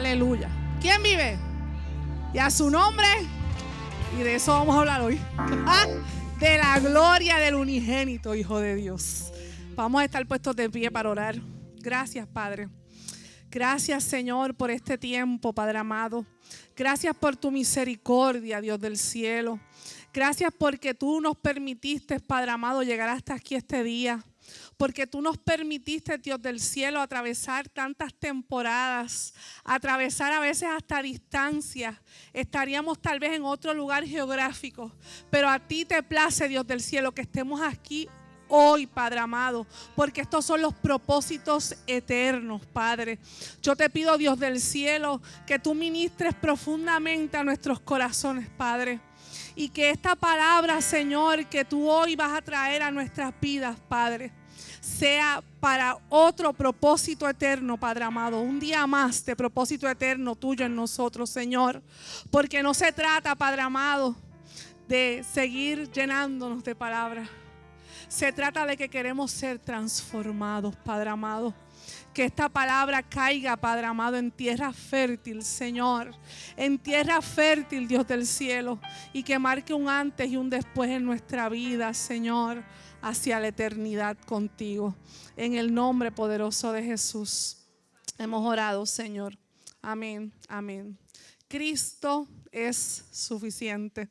Aleluya. ¿Quién vive? Y a su nombre. Y de eso vamos a hablar hoy. De la gloria del unigénito Hijo de Dios. Vamos a estar puestos de pie para orar. Gracias, Padre. Gracias, Señor, por este tiempo, Padre amado. Gracias por tu misericordia, Dios del cielo. Gracias porque tú nos permitiste, Padre amado, llegar hasta aquí este día. Porque tú nos permitiste, Dios del cielo, atravesar tantas temporadas, atravesar a veces hasta distancias. Estaríamos tal vez en otro lugar geográfico, pero a ti te place, Dios del cielo, que estemos aquí hoy, Padre amado, porque estos son los propósitos eternos, Padre. Yo te pido, Dios del cielo, que tú ministres profundamente a nuestros corazones, Padre. Y que esta palabra, Señor, que tú hoy vas a traer a nuestras vidas, Padre, sea para otro propósito eterno, Padre amado. Un día más de propósito eterno tuyo en nosotros, Señor. Porque no se trata, Padre amado, de seguir llenándonos de palabras. Se trata de que queremos ser transformados, Padre amado. Que esta palabra caiga, Padre amado, en tierra fértil, Señor. En tierra fértil, Dios del cielo. Y que marque un antes y un después en nuestra vida, Señor, hacia la eternidad contigo. En el nombre poderoso de Jesús hemos orado, Señor. Amén, amén. Cristo es suficiente.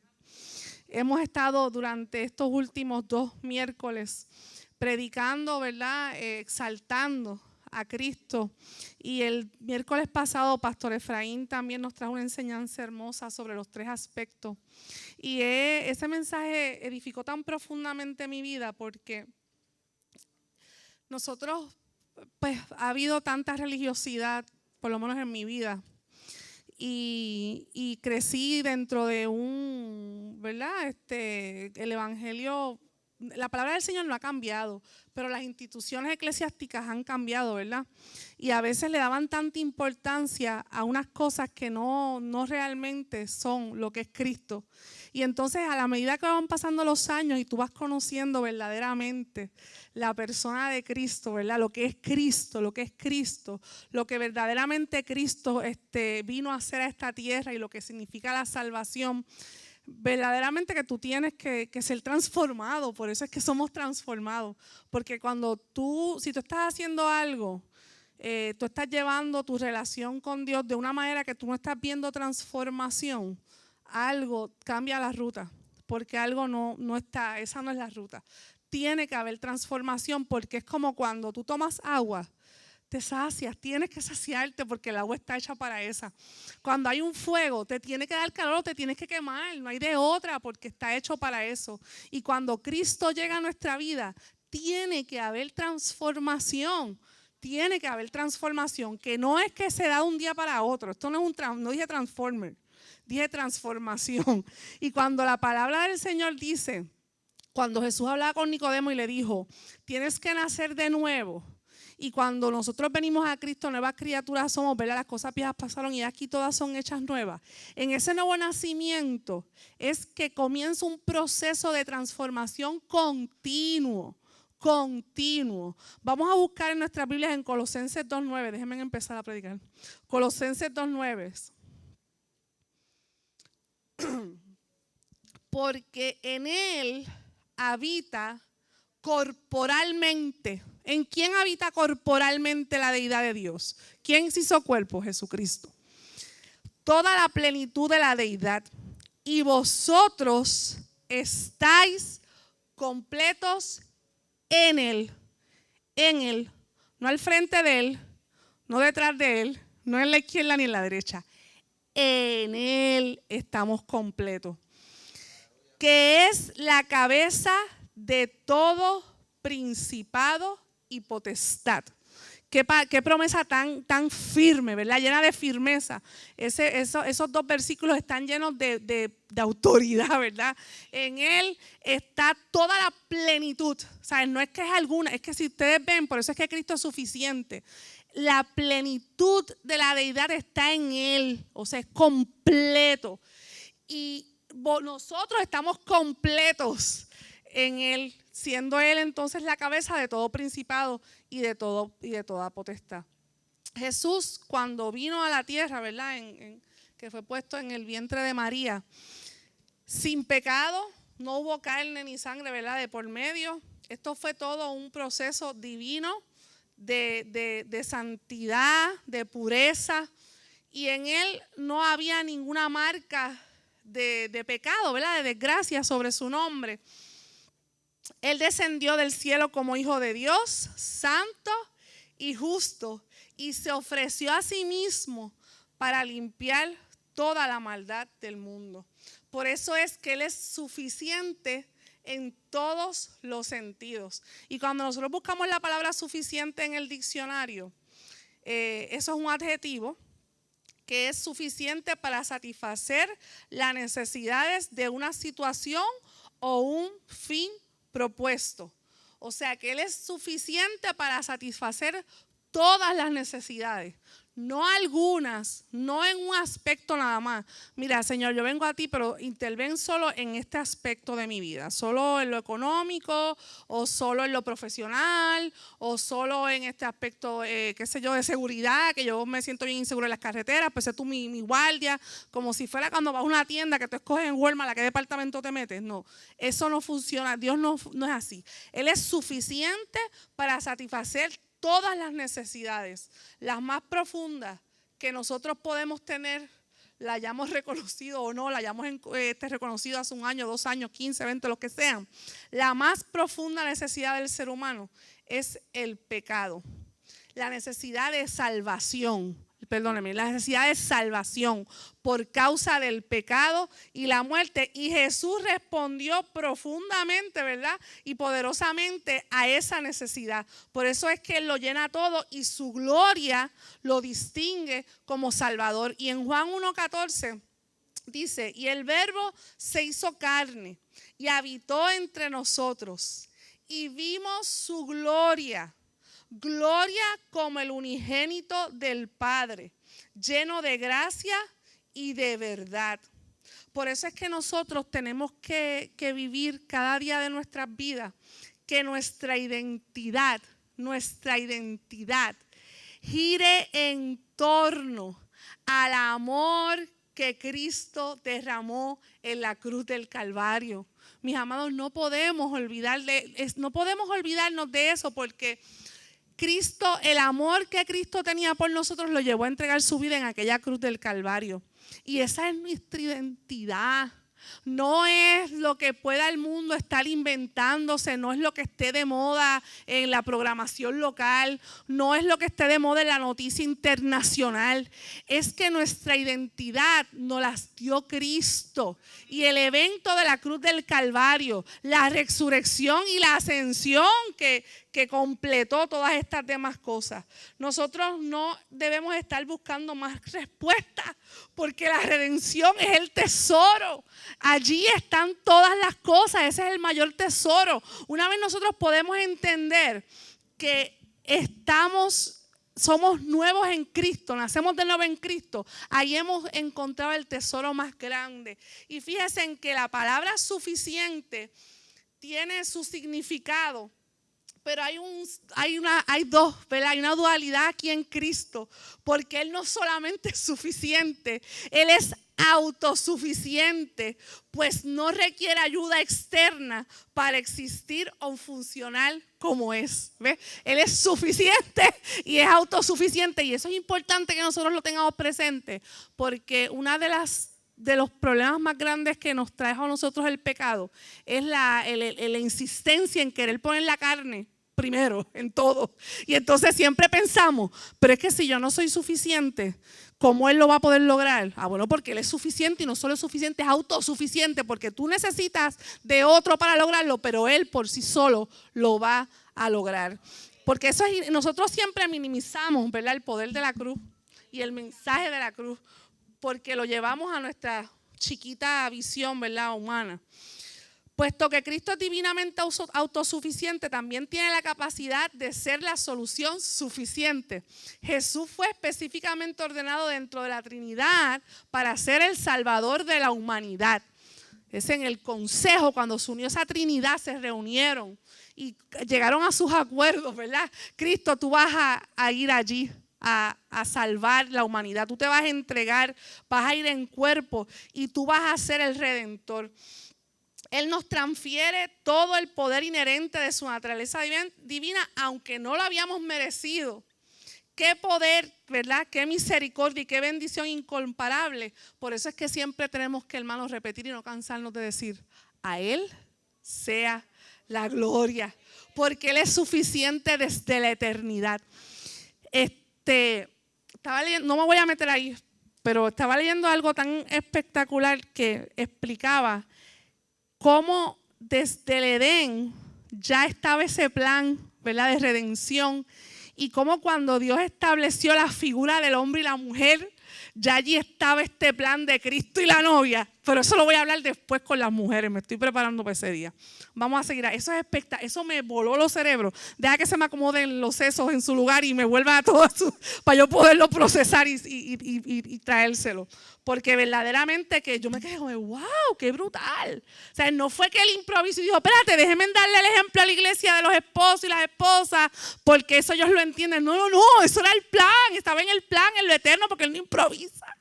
Hemos estado durante estos últimos 2 miércoles predicando, ¿verdad? Exaltando a Cristo. Y el miércoles pasado, Pastor Efraín también nos trajo una enseñanza hermosa sobre los 3 aspectos. Y ese mensaje edificó tan profundamente mi vida porque nosotros, pues, ha habido tanta religiosidad, por lo menos en mi vida. Y crecí dentro de ¿verdad? El evangelio, la palabra del Señor no ha cambiado, pero las instituciones eclesiásticas han cambiado, ¿verdad? Y a veces le daban tanta importancia a unas cosas que no realmente son lo que es Cristo. Y entonces, a la medida que van pasando los años y tú vas conociendo verdaderamente la persona de Cristo, ¿verdad? Lo que es Cristo, lo que verdaderamente Cristo vino a hacer a esta tierra y lo que significa la salvación, verdaderamente que tú tienes que ser transformado. Por eso es que somos transformados. Porque si tú estás haciendo algo, tú estás llevando tu relación con Dios de una manera que tú no estás viendo transformación, algo cambia la ruta, porque algo no está, esa no es la ruta. Tiene que haber transformación, porque es como cuando tú tomas agua, te sacias, tienes que saciarte porque el agua está hecha para esa. Cuando hay un fuego, te tiene que dar calor, te tienes que quemar, no hay de otra porque está hecho para eso. Y cuando Cristo llega a nuestra vida, tiene que haber transformación. Tiene que haber transformación, que no es que se da de un día para otro. Esto no es no dije transformer, dije transformación. Y cuando la palabra del Señor dice, cuando Jesús hablaba con Nicodemo y le dijo, tienes que nacer de nuevo. Y cuando nosotros venimos a Cristo, nuevas criaturas somos, ¿verdad? Las cosas viejas pasaron y aquí todas son hechas nuevas. En ese nuevo nacimiento es que comienza un proceso de transformación continuo. Vamos a buscar en nuestras Biblias en Colosenses 2:9. Déjenme empezar a predicar. Colosenses 2:9. Porque en Él habita corporalmente. ¿En quién habita corporalmente la deidad de Dios? ¿Quién se hizo cuerpo? Jesucristo. Toda la plenitud de la deidad. Y vosotros estáis completos en Él, no al frente de Él, no detrás de Él, no en la izquierda ni en la derecha. En Él estamos completos. Que es la cabeza de todo principado y potestad. Qué promesa tan firme, ¿verdad? Llena de firmeza. Esos 2 versículos están llenos de autoridad, ¿verdad? En Él está toda la plenitud. ¿Sabes? No es que es alguna, es que si ustedes ven, por eso es que Cristo es suficiente. La plenitud de la deidad está en Él, o sea, es completo. Y nosotros estamos completos en Él, siendo Él entonces la cabeza de todo principado y de toda potestad. Jesús, cuando vino a la tierra, ¿verdad? Que fue puesto en el vientre de María, sin pecado, no hubo carne ni sangre, ¿verdad? De por medio. Esto fue todo un proceso divino de santidad, de pureza. Y en él no había ninguna marca de pecado, ¿verdad? De desgracia sobre su nombre. Él descendió del cielo como hijo de Dios, santo y justo, y se ofreció a sí mismo para limpiar toda la maldad del mundo. Por eso es que Él es suficiente en todos los sentidos. Y cuando nosotros buscamos la palabra suficiente en el diccionario, eso es un adjetivo que es suficiente para satisfacer las necesidades de una situación o un fin propuesto. O sea que Él es suficiente para satisfacer todas las necesidades, no algunas, no en un aspecto nada más. Mira, Señor, yo vengo a ti, pero interven solo en este aspecto de mi vida, solo en lo económico, o solo en lo profesional, o solo en este aspecto, qué sé yo, de seguridad, que yo me siento bien inseguro en las carreteras, pues sé tú mi guardia, como si fuera cuando vas a una tienda que tú escoges en Walmart a qué departamento te metes. No, eso no funciona, Dios no es así. Él es suficiente para satisfacer todas las necesidades, las más profundas que nosotros podemos tener, la hayamos reconocido o no, la hayamos reconocido hace 1 año, 2 años, 15, 20, lo que sean. La más profunda necesidad del ser humano es el pecado, la necesidad de salvación. Perdónenme, la necesidad de salvación por causa del pecado y la muerte. Y Jesús respondió profundamente, ¿verdad? Y poderosamente a esa necesidad. Por eso es que Él lo llena todo y su gloria lo distingue como Salvador. Y en Juan 1:14 dice, y el Verbo se hizo carne y habitó entre nosotros y vimos su gloria. Gloria como el unigénito del Padre, lleno de gracia y de verdad. Por eso es que nosotros tenemos que vivir cada día de nuestras vidas, que nuestra identidad gire en torno al amor que Cristo derramó en la cruz del Calvario. Mis amados, no podemos olvidarnos de eso, porque Cristo, el amor que Cristo tenía por nosotros lo llevó a entregar su vida en aquella cruz del Calvario. Y esa es nuestra identidad. No es lo que pueda el mundo estar inventándose, no es lo que esté de moda en la programación local, no es lo que esté de moda en la noticia internacional. Es que nuestra identidad nos la dio Cristo. Y el evento de la cruz del Calvario, la resurrección y la ascensión que completó todas estas demás cosas. Nosotros no debemos estar buscando más respuestas, porque la redención es el tesoro. Allí están todas las cosas, ese es el mayor tesoro. Una vez nosotros podemos entender que somos nuevos en Cristo, nacemos de nuevo en Cristo, ahí hemos encontrado el tesoro más grande. Y fíjense en que la palabra suficiente tiene su significado, pero hay dos, ¿verdad? Hay una dualidad aquí en Cristo, porque Él no solamente es suficiente, Él es autosuficiente, pues no requiere ayuda externa para existir o funcionar como es. ¿Ves? Él es suficiente y es autosuficiente, y eso es importante que nosotros lo tengamos presente, porque una de los problemas más grandes que nos trae a nosotros el pecado es la insistencia en querer poner la carne primero en todo. Y entonces siempre pensamos, pero es que si yo no soy suficiente, ¿cómo Él lo va a poder lograr? Bueno, porque Él es suficiente, y no solo es suficiente, es autosuficiente, porque tú necesitas de otro para lograrlo, pero Él por sí solo lo va a lograr. Porque nosotros siempre minimizamos, ¿verdad?, el poder de la cruz y el mensaje de la cruz, porque lo llevamos a nuestra chiquita visión, ¿verdad?, humana. Puesto que Cristo es divinamente autosuficiente, también tiene la capacidad de ser la solución suficiente. Jesús fue específicamente ordenado dentro de la Trinidad para ser el Salvador de la humanidad. Es en el consejo, cuando se unió esa Trinidad, se reunieron y llegaron a sus acuerdos, ¿verdad? Cristo, tú vas a ir allí a salvar la humanidad. Tú te vas a entregar, vas a ir en cuerpo y tú vas a ser el redentor. Él nos transfiere todo el poder inherente de su naturaleza divina, aunque no lo habíamos merecido. Qué poder, ¿verdad? Qué misericordia y qué bendición incomparable. Por eso es que siempre tenemos que, hermanos, repetir y no cansarnos de decir, a Él sea la gloria, porque Él es suficiente desde la eternidad. Estaba leyendo, no me voy a meter ahí, pero estaba leyendo algo tan espectacular que explicaba cómo desde el Edén ya estaba ese plan, ¿verdad?, de redención, y cómo cuando Dios estableció la figura del hombre y la mujer, ya allí estaba este plan de Cristo y la novia. Pero eso lo voy a hablar después con las mujeres. Me estoy preparando para ese día. Vamos a seguir. Eso es espectacular. Eso me voló los cerebros. Deja que se me acomoden los sesos en su lugar y me vuelva a todo eso para yo poderlo procesar y traérselo. Porque verdaderamente que yo me quedé como, wow, qué brutal. O sea, no fue que él improvisó y dijo, espérate, déjenme darle el ejemplo a la iglesia de los esposos y las esposas, porque eso ellos lo entienden. No, eso era el plan. Estaba en el plan, en lo eterno, porque él no improvisa.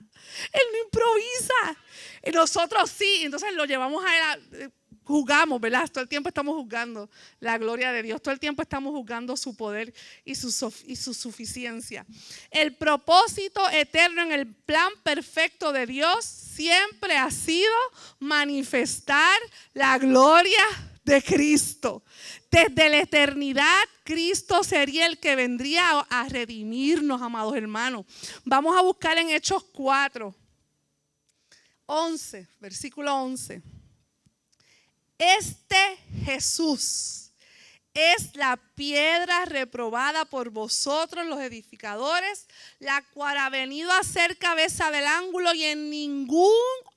Él no improvisa. Y nosotros sí, entonces lo llevamos a él, juzgamos, ¿verdad? Todo el tiempo estamos juzgando la gloria de Dios, todo el tiempo estamos juzgando su poder y su suficiencia. El propósito eterno en el plan perfecto de Dios siempre ha sido manifestar la gloria de Cristo. Desde la eternidad, Cristo sería el que vendría a redimirnos, amados hermanos. Vamos a buscar en Hechos 4. 11, versículo 11. Este Jesús es la piedra reprobada por vosotros los edificadores, la cual ha venido a ser cabeza del ángulo, y en ningún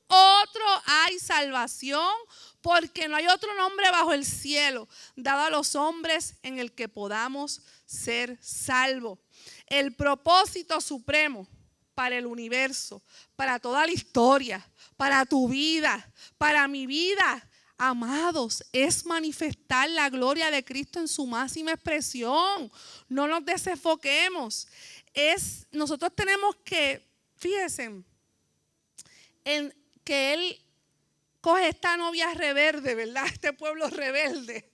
otro hay salvación, porque no hay otro nombre bajo el cielo dado a los hombres en el que podamos ser salvos. El propósito supremo para el universo, para toda la historia, para tu vida, para mi vida, amados, es manifestar la gloria de Cristo en su máxima expresión. No nos desenfoquemos. Nosotros tenemos que, fíjense, en que Él coge esta novia rebelde, ¿verdad? Este pueblo rebelde.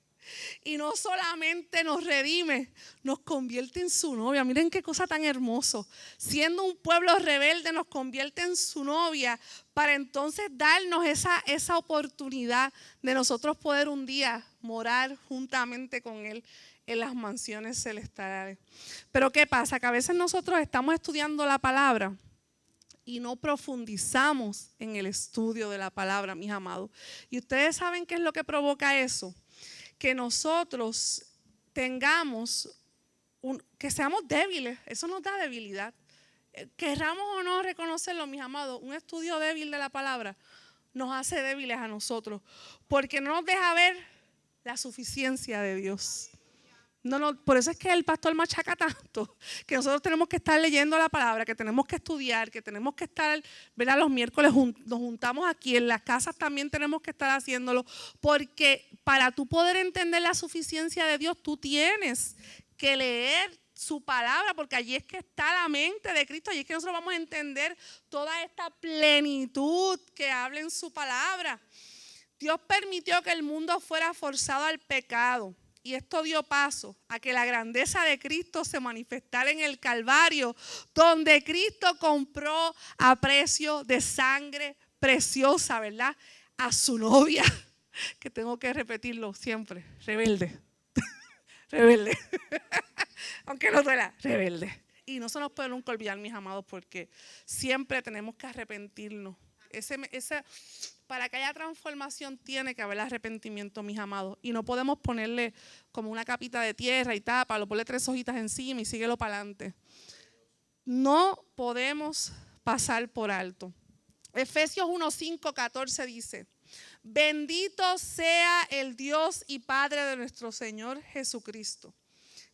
Y no solamente nos redime, nos convierte en su novia. Miren qué cosa tan hermoso. Siendo un pueblo rebelde, nos convierte en su novia para entonces darnos esa oportunidad de nosotros poder un día morar juntamente con Él en las mansiones celestiales. Pero ¿qué pasa? Que a veces nosotros estamos estudiando la palabra y no profundizamos en el estudio de la palabra, mis amados. Y ustedes saben qué es lo que provoca eso. Que nosotros que seamos débiles, eso nos da debilidad. Querramos o no reconocerlo, mis amados, un estudio débil de la palabra nos hace débiles a nosotros, porque no nos deja ver la suficiencia de Dios. Por eso es que el pastor machaca tanto, que nosotros tenemos que estar leyendo la palabra, que tenemos que estudiar, que tenemos que estar, ¿verdad? Los miércoles nos juntamos aquí, en las casas también tenemos que estar haciéndolo, porque para tú poder entender la suficiencia de Dios, tú tienes que leer su palabra, porque allí es que está la mente de Cristo, allí es que nosotros vamos a entender toda esta plenitud que habla en su palabra. Dios permitió que el mundo fuera forzado al pecado. Y esto dio paso a que la grandeza de Cristo se manifestara en el Calvario, donde Cristo compró a precio de sangre preciosa, ¿verdad? A su novia, que tengo que repetirlo siempre, rebelde, rebelde, aunque no duela, rebelde. Y no se nos puede nunca olvidar, mis amados, porque siempre tenemos que arrepentirnos. Para que haya transformación tiene que haber arrepentimiento, mis amados. Y no podemos ponerle como una capita de tierra y tápalo, ponle 3 hojitas encima y síguelo para adelante. No podemos pasar por alto. Efesios 1:5-14 dice: bendito sea el Dios y Padre de nuestro Señor Jesucristo.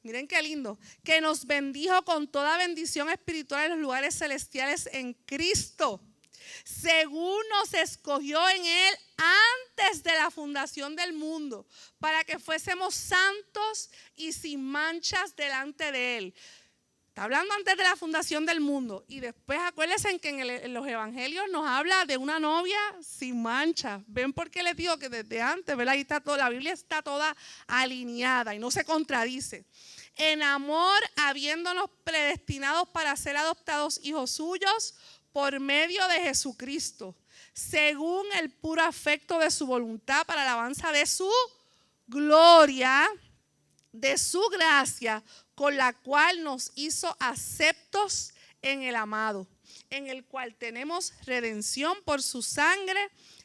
Miren qué lindo, que nos bendijo con toda bendición espiritual en los lugares celestiales en Cristo, según nos escogió en Él antes de la fundación del mundo, para que fuésemos santos y sin manchas delante de Él. Está hablando antes de la fundación del mundo. Y después acuérdense que en los evangelios nos habla de una novia sin mancha. ¿Ven por qué les digo que desde antes, ¿verdad? Ahí está la Biblia está toda alineada y no se contradice. En amor, habiéndonos predestinados para ser adoptados hijos suyos por medio de Jesucristo, según el puro afecto de su voluntad para la alabanza de su gloria, de su gracia, con la cual nos hizo aceptos en el amado, en el cual tenemos redención por su sangre,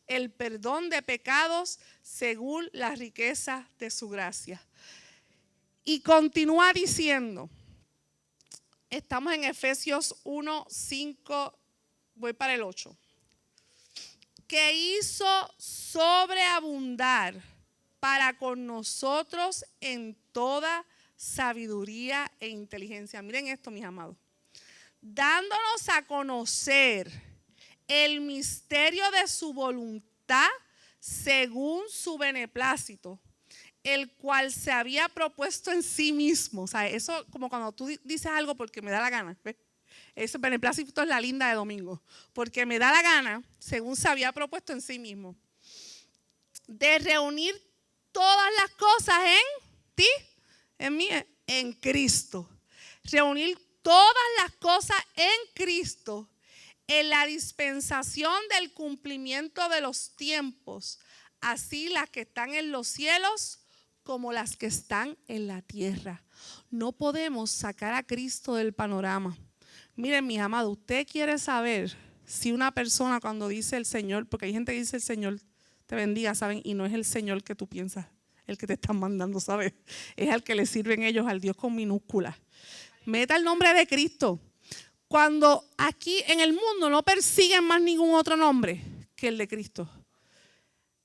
el perdón de pecados según la riqueza de su gracia. Y continúa diciendo, estamos en Efesios 1, 5, voy para el 8, que hizo sobreabundar para con nosotros en toda sabiduría e inteligencia. Miren esto, mis amados. Dándonos a conocer el misterio de su voluntad según su beneplácito, el cual se había propuesto en sí mismo. O sea, eso como cuando tú dices algo porque me da la gana. ¿Ves? Ese beneplácito es la linda de domingo. Porque me da la gana, según se había propuesto en sí mismo, de reunir todas las cosas en ti, en mí, en Cristo. Reunir todas las cosas en Cristo en la dispensación del cumplimiento de los tiempos, así las que están en los cielos como las que están en la tierra. No podemos sacar a Cristo del panorama. Miren, mis amados, usted quiere saber si una persona cuando dice el Señor, porque hay gente que dice el Señor te bendiga, ¿saben? Y no es el Señor que tú piensas, el que te están mandando, ¿sabes? Es al que le sirven ellos, al Dios con minúscula. Meta el nombre de Cristo. Cuando aquí en el mundo no persiguen más ningún otro nombre que el de Cristo.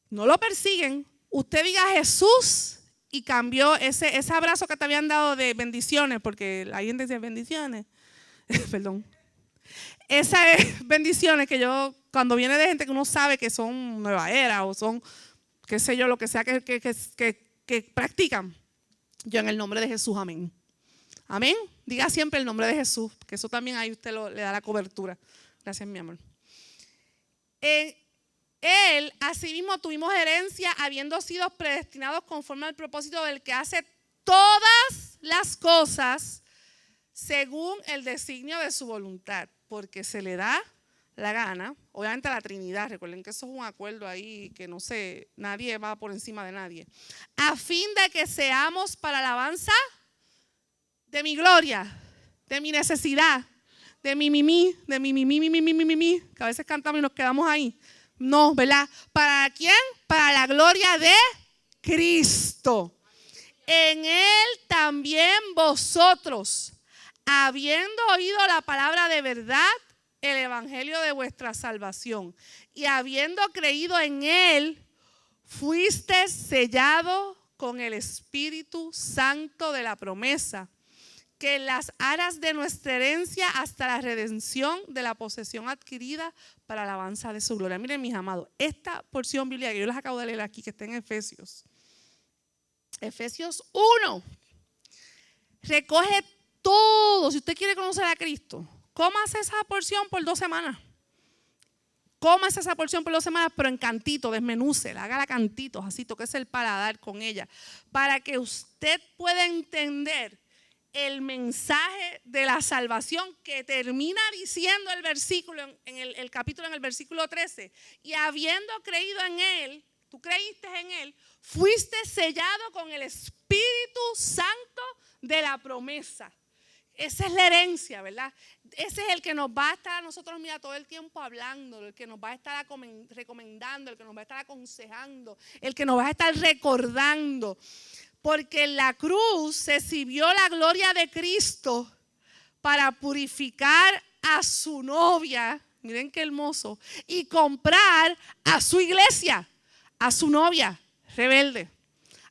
No lo persiguen. Usted diga Jesús y cambió ese abrazo que te habían dado de bendiciones, porque la gente dice bendiciones. Perdón. Esas bendiciones que yo, cuando viene de gente que uno sabe que son nueva era o son, qué sé yo, lo que sea que practican, yo en el nombre de Jesús, amén. Amén. Diga siempre el nombre de Jesús, que eso también ahí usted le da la cobertura. Gracias, mi amor. Él, asimismo, tuvimos herencia, habiendo sido predestinados conforme al propósito del que hace todas las cosas según el designio de su voluntad, porque se le da la gana, obviamente a la Trinidad, recuerden que eso es un acuerdo ahí que no sé, nadie va por encima de nadie, a fin de que seamos para alabanza de mi gloria, de mi necesidad, de mi mimí, que a veces cantamos y nos quedamos ahí. No, ¿verdad? ¿Para quién? Para la gloria de Cristo. En Él también vosotros, habiendo oído la palabra de verdad, el evangelio de vuestra salvación, y habiendo creído en Él, fuiste sellado con el Espíritu Santo de la promesa, que en las aras de nuestra herencia hasta la redención de la posesión adquirida para la alabanza de su gloria. Miren, mis amados, esta porción bíblica que yo les acabo de leer aquí, que está en Efesios 1, recoge todo. Si usted quiere conocer a Cristo, cómase esa porción por 2 semanas. Cómase esa porción por 2 semanas, pero en cantitos, desmenúcela, hágala cantitos, así, tóquese el paladar con ella, para que usted pueda entender el mensaje de la salvación que termina diciendo el versículo, en el capítulo, en el versículo 13. Y habiendo creído en Él, tú creíste en Él, fuiste sellado con el Espíritu Santo de la promesa. Esa es la herencia, ¿verdad? Ese es el que nos va a estar a nosotros, mira, todo el tiempo hablando, el que nos va a estar recomendando, el que nos va a estar aconsejando, el que nos va a estar recordando. Porque en la cruz se exhibió la gloria de Cristo para purificar a su novia, miren qué hermoso, y comprar a su iglesia, a su novia rebelde.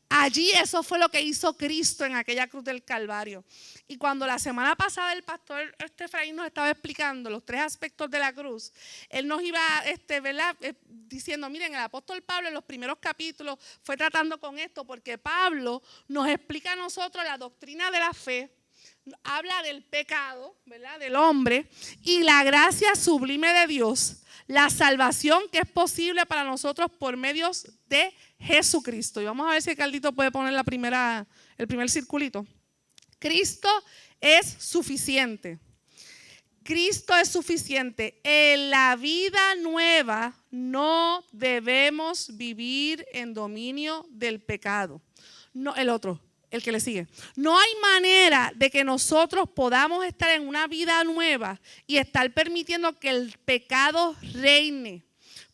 Allí eso fue lo que hizo Cristo en aquella cruz del Calvario. Y cuando la semana pasada el pastor Efraín nos estaba explicando los 3 aspectos de la cruz, él nos iba ¿verdad? Diciendo, miren, el apóstol Pablo en los primeros capítulos fue tratando con esto, porque Pablo nos explica a nosotros la doctrina de la fe, habla del pecado, ¿verdad? Del hombre, y la gracia sublime de Dios, la salvación que es posible para nosotros por medio de Jesucristo. Y vamos a ver si Caldito puede poner el primer circulito. Cristo es suficiente. Cristo es suficiente. En la vida nueva no debemos vivir en dominio del pecado. No, el que le sigue. No hay manera de que nosotros podamos estar en una vida nueva y estar permitiendo que el pecado reine.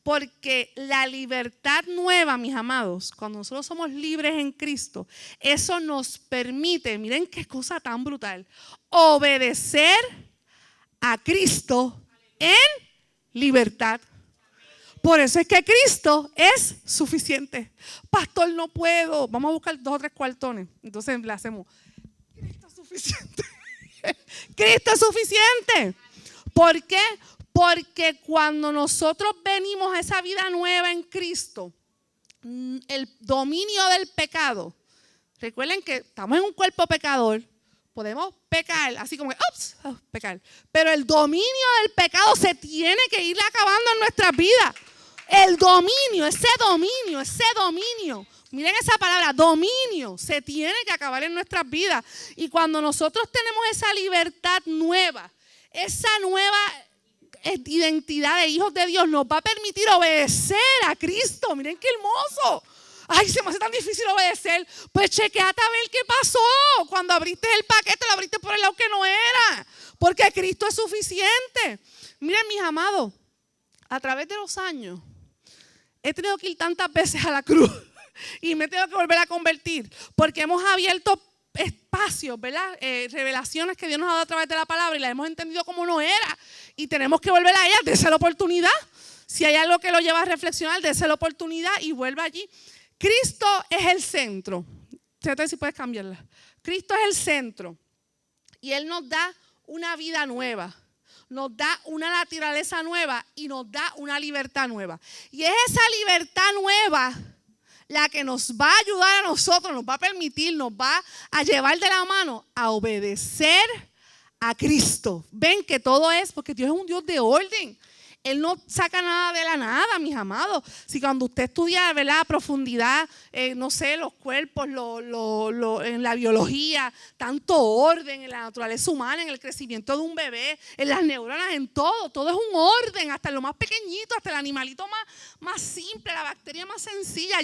Porque la libertad nueva, mis amados, cuando nosotros somos libres en Cristo, eso nos permite, miren qué cosa tan brutal, obedecer a Cristo en libertad. Por eso es que Cristo es suficiente. Pastor, no puedo. Vamos a buscar 2 o 3 cuartones. Entonces le hacemos, Cristo es suficiente. Cristo es suficiente. ¿Por qué? Porque cuando nosotros venimos a esa vida nueva en Cristo, el dominio del pecado, recuerden que estamos en un cuerpo pecador, podemos pecar, así como que, pecar. Pero el dominio del pecado se tiene que ir acabando en nuestras vidas. El dominio, ese dominio. Miren esa palabra, dominio, se tiene que acabar en nuestras vidas. Y cuando nosotros tenemos esa libertad nueva, esa nueva identidad de hijos de Dios, nos va a permitir obedecer a Cristo. Miren qué hermoso. Ay, se me hace tan difícil obedecer. Pues chequeate a ver qué pasó. Cuando abriste el paquete, lo abriste por el lado que no era. Porque Cristo es suficiente. Miren, mis amados, a través de los años, he tenido que ir tantas veces a la cruz y me tengo que volver a convertir. Porque hemos abierto espacios, ¿verdad? Revelaciones que Dios nos ha dado a través de la palabra y las hemos entendido como no era. Y tenemos que volver a ellas, dése la oportunidad. Si hay algo que lo lleva a reflexionar, dése la oportunidad y vuelva allí. Cristo es el centro. Fíjate si puedes cambiarla. Cristo es el centro. Y Él nos da una vida nueva. Nos da una naturaleza nueva y nos da una libertad nueva. Y es esa libertad nueva la que nos va a ayudar a nosotros, nos va a permitir, nos va a llevar de la mano a obedecer a Cristo. Ven que todo es porque Dios es un Dios de orden. Él no saca nada de la nada, mis amados. Si cuando usted estudia, ¿verdad?, a profundidad, no sé, los cuerpos, en la biología, tanto orden en la naturaleza humana, en el crecimiento de un bebé, en las neuronas, en todo es un orden, hasta lo más pequeñito, hasta el animalito más simple, la bacteria más sencilla.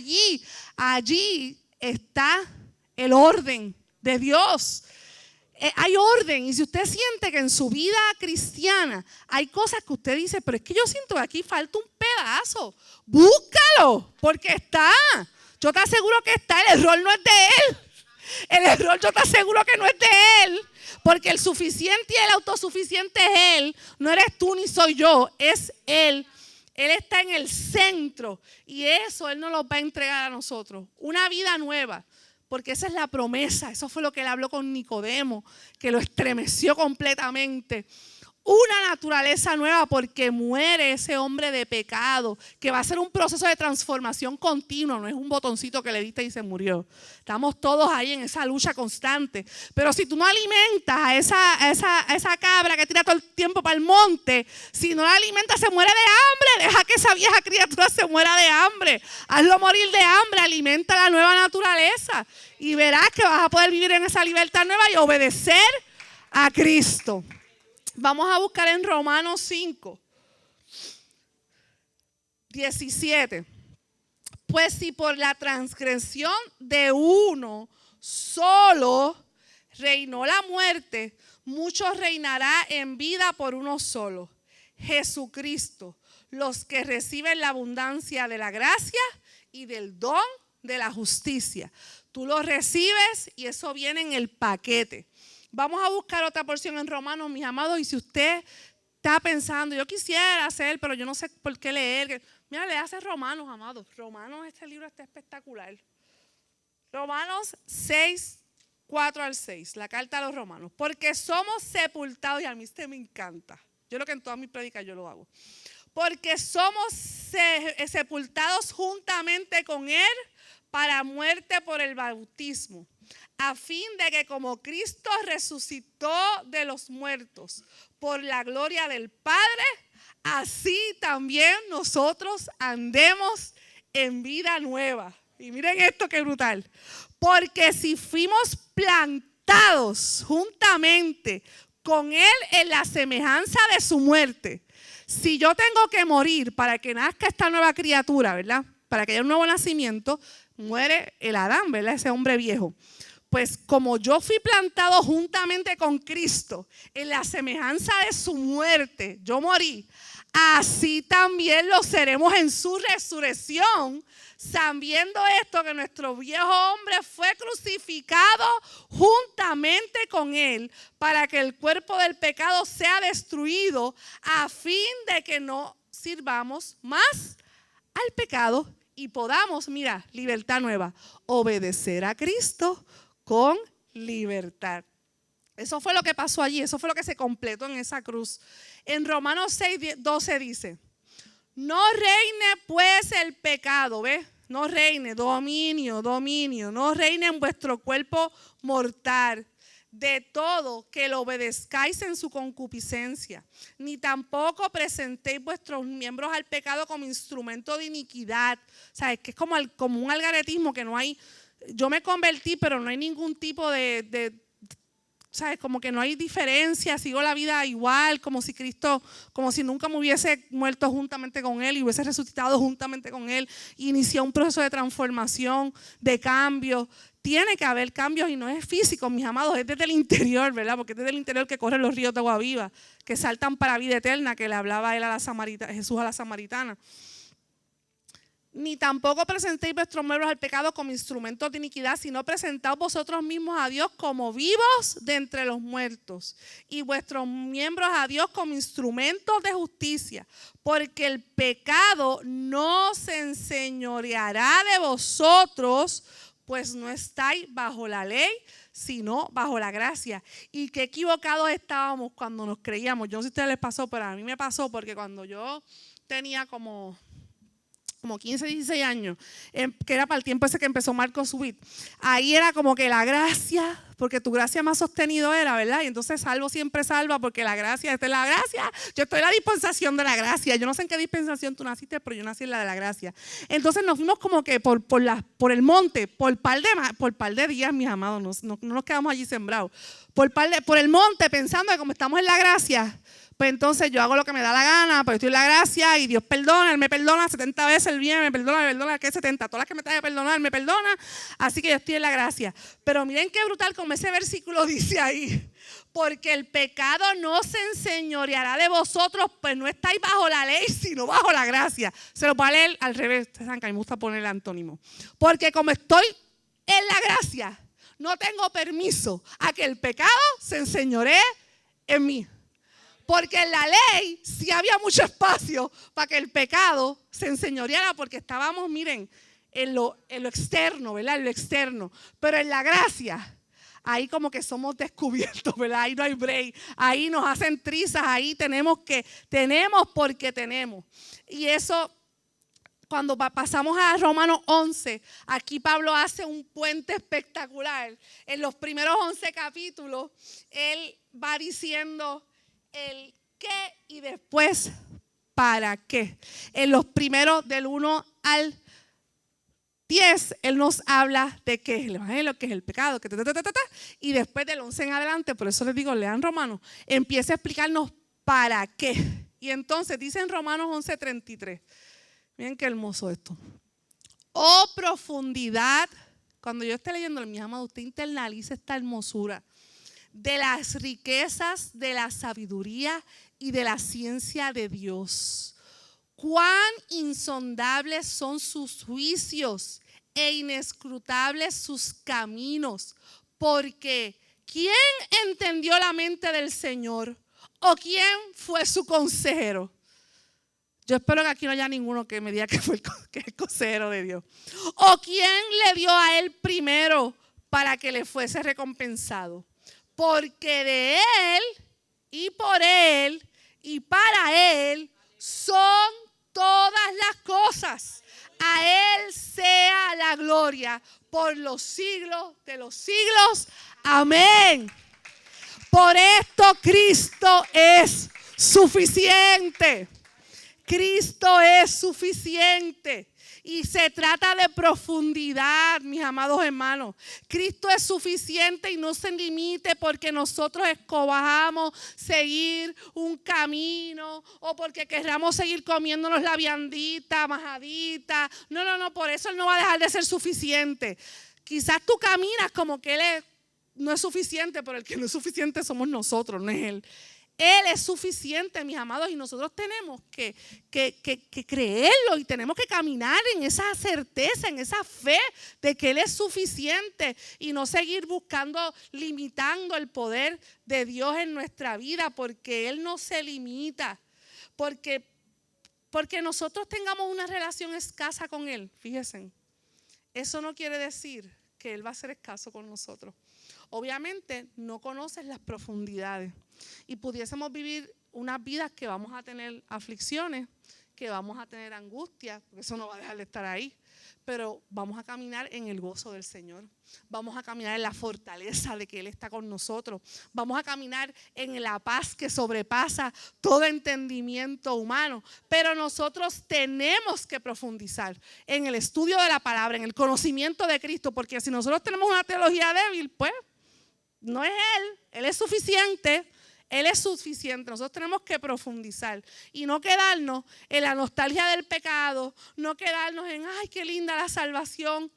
Allí está el orden de Dios. Hay orden, y si usted siente que en su vida cristiana hay cosas que usted dice, pero es que yo siento que aquí falta un pedazo, búscalo, porque está. Yo te aseguro que está, el error no es de Él. El error yo te aseguro que no es de Él, porque el suficiente y el autosuficiente es Él. No eres tú ni soy yo, es Él. Él está en el centro y eso Él nos lo va a entregar a nosotros. Una vida nueva. Porque esa es la promesa, eso fue lo que Él habló con Nicodemo, que lo estremeció completamente. Una naturaleza nueva porque muere ese hombre de pecado, que va a ser un proceso de transformación continua, no es un botoncito que le diste y se murió. Estamos todos ahí en esa lucha constante. Pero si tú no alimentas a esa cabra que tira todo el tiempo para el monte, si no la alimentas se muere de hambre, deja que esa vieja criatura se muera de hambre. Hazlo morir de hambre, alimenta la nueva naturaleza y verás que vas a poder vivir en esa libertad nueva y obedecer a Cristo. Vamos a buscar en Romanos 5, 17. Pues si por la transgresión de uno solo reinó la muerte, muchos reinará en vida por uno solo, Jesucristo, los que reciben la abundancia de la gracia y del don de la justicia. Tú lo recibes y eso viene en el paquete. Vamos a buscar otra porción en Romanos, mis amados, y si usted está pensando, yo quisiera hacer, pero yo no sé por qué leer. Mira, le hace Romanos, amados. Romanos, este libro está espectacular. Romanos 6, 4 al 6, la carta a los romanos. Porque somos sepultados, y a mí este me encanta. Yo creo que en todas mis predicas yo lo hago. Porque somos sepultados juntamente con Él para muerte por el bautismo, a fin de que como Cristo resucitó de los muertos por la gloria del Padre, así también nosotros andemos en vida nueva. Y miren esto que brutal. Porque si fuimos plantados juntamente con Él en la semejanza de su muerte, si yo tengo que morir para que nazca esta nueva criatura, ¿verdad? Para que haya un nuevo nacimiento, muere el Adán, ¿verdad? Ese hombre viejo. Pues como yo fui plantado juntamente con Cristo en la semejanza de su muerte, yo morí, así también lo seremos en su resurrección, sabiendo esto, que nuestro viejo hombre fue crucificado juntamente con él para que el cuerpo del pecado sea destruido, a fin de que no sirvamos más al pecado y podamos, mira, libertad nueva, obedecer a Cristo con libertad. Eso fue lo que pasó allí, eso fue lo que se completó en esa cruz. En Romanos 6:12 dice: no reine pues el pecado, ¿ves? No reine, dominio, no reine en vuestro cuerpo mortal, de todo que lo obedezcáis en su concupiscencia, ni tampoco presentéis vuestros miembros al pecado como instrumento de iniquidad. O sea, es que es como un algaretismo que no hay. Yo me convertí, pero no hay ningún tipo ¿sabes? Como que no hay diferencia, sigo la vida igual, como si Cristo, como si nunca me hubiese muerto juntamente con Él y hubiese resucitado juntamente con Él. Inició un proceso de transformación, de cambio. Tiene que haber cambios y no es físico, mis amados, es desde el interior, ¿verdad? Porque es desde el interior que corren los ríos de agua viva, que saltan para vida eterna, que le hablaba él Jesús a la samaritana. Ni tampoco presentéis vuestros miembros al pecado como instrumentos de iniquidad, sino presentaos vosotros mismos a Dios como vivos de entre los muertos, y vuestros miembros a Dios como instrumentos de justicia, porque el pecado no se enseñoreará de vosotros, pues no estáis bajo la ley, sino bajo la gracia. Y qué equivocados estábamos cuando nos creíamos. Yo no sé si a ustedes les pasó, pero a mí me pasó, porque cuando yo tenía como 15, 16 años, que era para el tiempo ese que empezó Marcos Subit, ahí era como que la gracia, porque tu gracia más sostenido era, ¿verdad? Y entonces salvo siempre salva, porque la gracia, esta es la gracia, yo estoy en la dispensación de la gracia. Yo no sé en qué dispensación tú naciste, pero yo nací en la de la gracia. Entonces nos fuimos como que por el monte, por par de días, mis amados, no nos quedamos allí sembrados, por el monte, pensando que como estamos en la gracia, pues entonces yo hago lo que me da la gana, pues estoy en la gracia y Dios perdona, Él me perdona 70 veces el bien, me perdona, ¿qué 70? Todas las que me trae a perdonar, me perdona, así que yo estoy en la gracia. Pero miren qué brutal como ese versículo dice ahí: porque el pecado no se enseñoreará de vosotros, pues no estáis bajo la ley, sino bajo la gracia. Se lo voy a leer al revés, ustedes saben que a mí me gusta poner el antónimo. Porque como estoy en la gracia, no tengo permiso a que el pecado se enseñoree en mí. Porque en la ley sí había mucho espacio para que el pecado se enseñoreara, porque estábamos, miren, en lo externo, ¿verdad? En lo externo. Pero en la gracia, ahí como que somos descubiertos, ¿verdad? Ahí no hay break, ahí nos hacen trizas, ahí tenemos porque tenemos. Y eso, cuando pasamos a Romanos 11, aquí Pablo hace un puente espectacular. En los primeros 11 capítulos, él va diciendo el qué y después para qué. En los primeros del 1 al 10, él nos habla de qué es el evangelio, qué es el pecado, y después del 11 en adelante, por eso les digo, lean Romanos, empieza a explicarnos para qué. Y entonces dice en Romanos 11:33, miren qué hermoso esto: oh profundidad, cuando yo esté leyendo, mi amado, usted internaliza esta hermosura de las riquezas de la sabiduría y de la ciencia de Dios. Cuán insondables son sus juicios e inescrutables sus caminos. Porque ¿quién entendió la mente del Señor? ¿O quién fue su consejero? Yo espero que aquí no haya ninguno que me diga que fue el consejero de Dios. ¿O quién le dio a él primero para que le fuese recompensado? Porque de Él y por Él y para Él son todas las cosas. A Él sea la gloria por los siglos de los siglos. Amén. Por esto Cristo es suficiente. Cristo es suficiente. Y se trata de profundidad, mis amados hermanos. Cristo es suficiente y no se limite porque nosotros escojamos seguir un camino o porque querramos seguir comiéndonos la viandita, majadita. No, por eso Él no va a dejar de ser suficiente. Quizás tú caminas como que Él no es suficiente, pero el que no es suficiente somos nosotros, no es Él. Él es suficiente, mis amados, y nosotros tenemos que creerlo y tenemos que caminar en esa certeza, en esa fe de que Él es suficiente y no seguir buscando, limitando el poder de Dios en nuestra vida, porque Él no se limita, porque nosotros tengamos una relación escasa con Él. Fíjense, eso no quiere decir que Él va a ser escaso con nosotros. Obviamente no conoces las profundidades y pudiésemos vivir unas vidas que vamos a tener aflicciones, que vamos a tener angustia, porque eso no va a dejar de estar ahí, pero vamos a caminar en el gozo del Señor, vamos a caminar en la fortaleza de que Él está con nosotros, vamos a caminar en la paz que sobrepasa todo entendimiento humano, pero nosotros tenemos que profundizar en el estudio de la palabra, en el conocimiento de Cristo, porque si nosotros tenemos una teología débil, pues no es Él es suficiente. Él es suficiente. Nosotros tenemos que profundizar y no quedarnos en la nostalgia del pecado, no quedarnos en, ay, qué linda la salvación.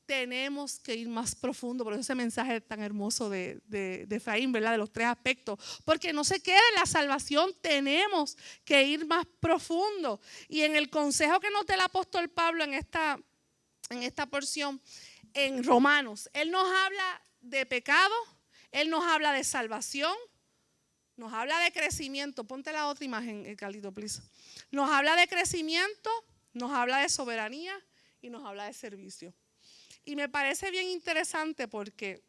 Tenemos que ir más profundo. Por eso ese mensaje tan hermoso de Efraín, ¿verdad? De los 3 aspectos. Porque no se quede en la salvación, tenemos que ir más profundo. Y en el consejo que nos da el apóstol Pablo en esta porción, en Romanos, él nos habla de pecado, él nos habla de salvación, nos habla de crecimiento. Ponte la otra imagen, Carlito, please. Nos habla de crecimiento, nos habla de soberanía y nos habla de servicio. Y me parece bien interesante porque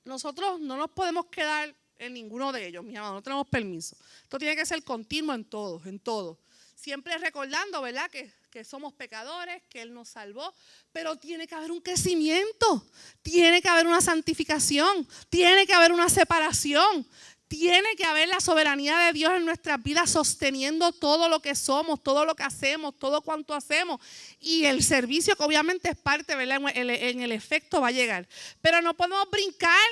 nosotros no nos podemos quedar en ninguno de ellos, mis amados, no tenemos permiso. Esto tiene que ser continuo en todo. Siempre recordando, ¿verdad?, que somos pecadores, que Él nos salvó, pero tiene que haber un crecimiento, tiene que haber una santificación, tiene que haber una separación. Tiene que haber la soberanía de Dios en nuestras vidas sosteniendo todo lo que somos, todo lo que hacemos, todo cuanto hacemos. Y el servicio que obviamente es parte, ¿verdad? En el efecto va a llegar. Pero no podemos brincar,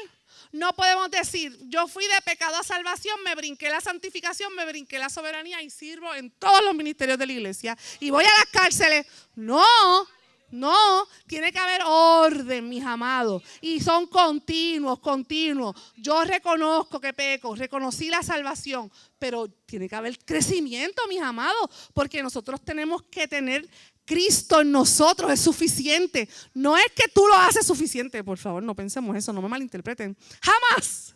no podemos decir, yo fui de pecado a salvación, me brinqué la santificación, me brinqué la soberanía y sirvo en todos los ministerios de la iglesia. Y voy a las cárceles. No, tiene que haber orden, mis amados, y son continuos. Yo reconozco que peco, reconocí la salvación, pero tiene que haber crecimiento, mis amados, porque nosotros tenemos que tener Cristo en nosotros, es suficiente. No es que tú lo haces suficiente, por favor, no pensemos eso, no me malinterpreten, jamás.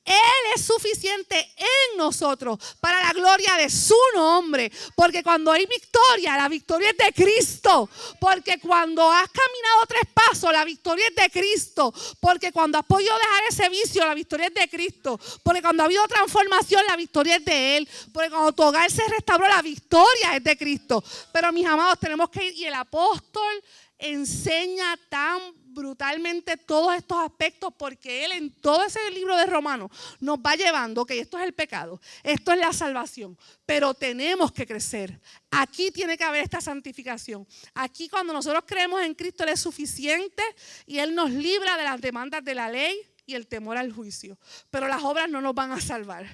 Él es suficiente en nosotros para la gloria de su nombre. Porque cuando hay victoria, la victoria es de Cristo. Porque cuando has caminado 3 pasos, la victoria es de Cristo. Porque cuando has podido dejar ese vicio, la victoria es de Cristo. Porque cuando ha habido transformación, la victoria es de Él. Porque cuando tu hogar se restauró, la victoria es de Cristo. Pero mis amados, tenemos que ir, y el apóstol enseña tan brutalmente todos estos aspectos, porque él en todo ese libro de Romanos nos va llevando, ok, esto es el pecado, esto es la salvación, pero tenemos que crecer. Aquí tiene que haber esta santificación. Aquí cuando nosotros creemos en Cristo, Él es suficiente y Él nos libra de las demandas de la ley y el temor al juicio. Pero las obras no nos van a salvar.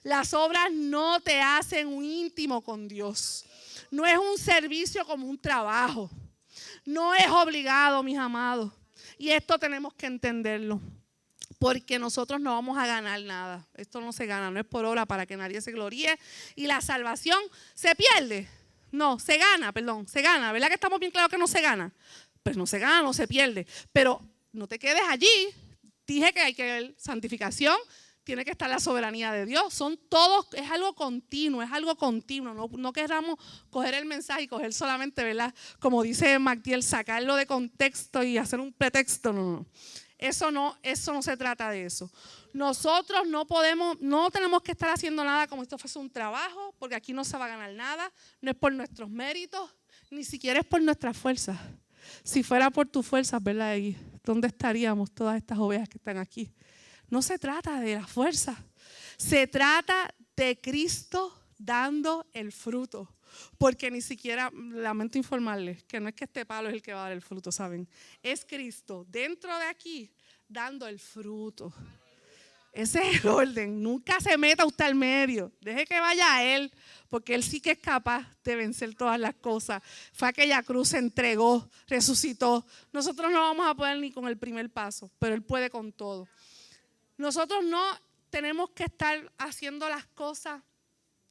Las obras no te hacen un íntimo con Dios. No es un servicio como un trabajo. No es obligado, mis amados. Y esto tenemos que entenderlo. Porque nosotros no vamos a ganar nada. Esto no se gana, no es por obra para que nadie se gloríe. Y la salvación se pierde. No, se gana, se gana. ¿Verdad que estamos bien claros que no se gana? Pues no se gana, no se pierde. Pero no te quedes allí. Dije que hay que ver santificación. Tiene que estar la soberanía de Dios. Son todos, es algo continuo, No queramos coger el mensaje y coger solamente, ¿verdad? Como dice MacDiel, sacarlo de contexto y hacer un pretexto. No. Eso no se trata de eso. Nosotros no tenemos que estar haciendo nada como si esto fuese un trabajo, porque aquí no se va a ganar nada. No es por nuestros méritos, Ni siquiera es por nuestras fuerzas. Si fuera por tus fuerzas, ¿verdad? ¿Y dónde estaríamos todas estas ovejas que están aquí? No se trata de la fuerza. Se trata de Cristo dando el fruto. Porque ni siquiera, lamento informarles, que no es que este palo es el que va a dar el fruto, ¿saben? Es Cristo dentro de aquí dando el fruto. Ese es el orden. Nunca se meta usted al medio. Deje que vaya a Él, porque Él sí que es capaz de vencer todas las cosas. Fue aquella cruz, se entregó, resucitó. Nosotros no vamos a poder ni con el primer paso, pero Él puede con todo. Nosotros no tenemos que estar haciendo las cosas.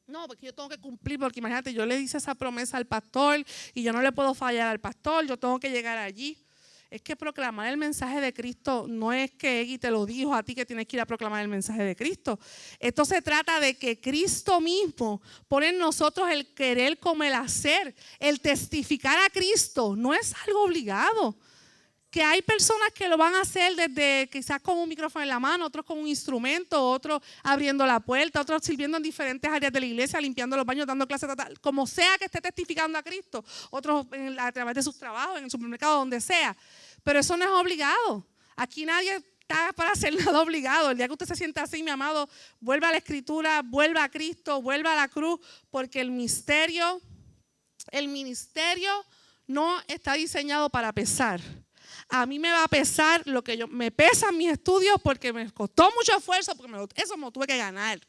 No, porque yo tengo que cumplir, porque imagínate, yo le hice esa promesa al pastor y yo no le puedo fallar al pastor, yo tengo que llegar allí. Es que proclamar el mensaje de Cristo no es que Egui te lo dijo a ti que tienes que ir a proclamar el mensaje de Cristo. Esto se trata de que Cristo mismo pone en nosotros el querer como el hacer. El testificar a Cristo no es algo obligado. Que hay personas que lo van a hacer desde quizás con un micrófono en la mano, otros con un instrumento, otros abriendo la puerta, otros sirviendo en diferentes áreas de la iglesia, limpiando los baños, dando clases, como sea que esté testificando a Cristo, otros a través de sus trabajos, en el supermercado, donde sea. Pero eso no es obligado. Aquí nadie está para hacer nada obligado. El día que usted se sienta así, mi amado, vuelva a la Escritura, vuelva a Cristo, vuelva a la cruz, porque el ministerio no está diseñado para pesar. A mí me va a pesar lo que me pesan mis estudios porque me costó mucho esfuerzo, porque eso me lo tuve que ganar.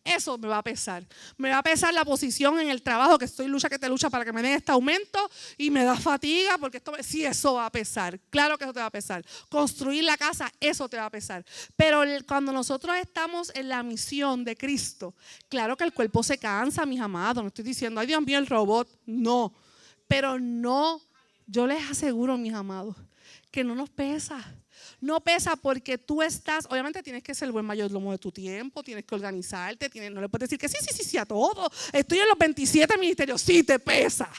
Eso me va a pesar. Me va a pesar la posición en el trabajo, que estoy lucha que te lucha para que me den este aumento y me da fatiga porque sí, eso va a pesar. Claro que eso te va a pesar. Construir la casa, eso te va a pesar. Pero cuando nosotros estamos en la misión de Cristo, claro que el cuerpo se cansa, mis amados. No estoy diciendo, ay Dios mío, el robot. No. Pero no, yo les aseguro, mis amados, que no nos pesa. No pesa porque tú estás, obviamente tienes que ser el buen mayordomo de tu tiempo, tienes que organizarte, no le puedes decir que sí a todo. Estoy en los 27 ministerios, sí, te pesa,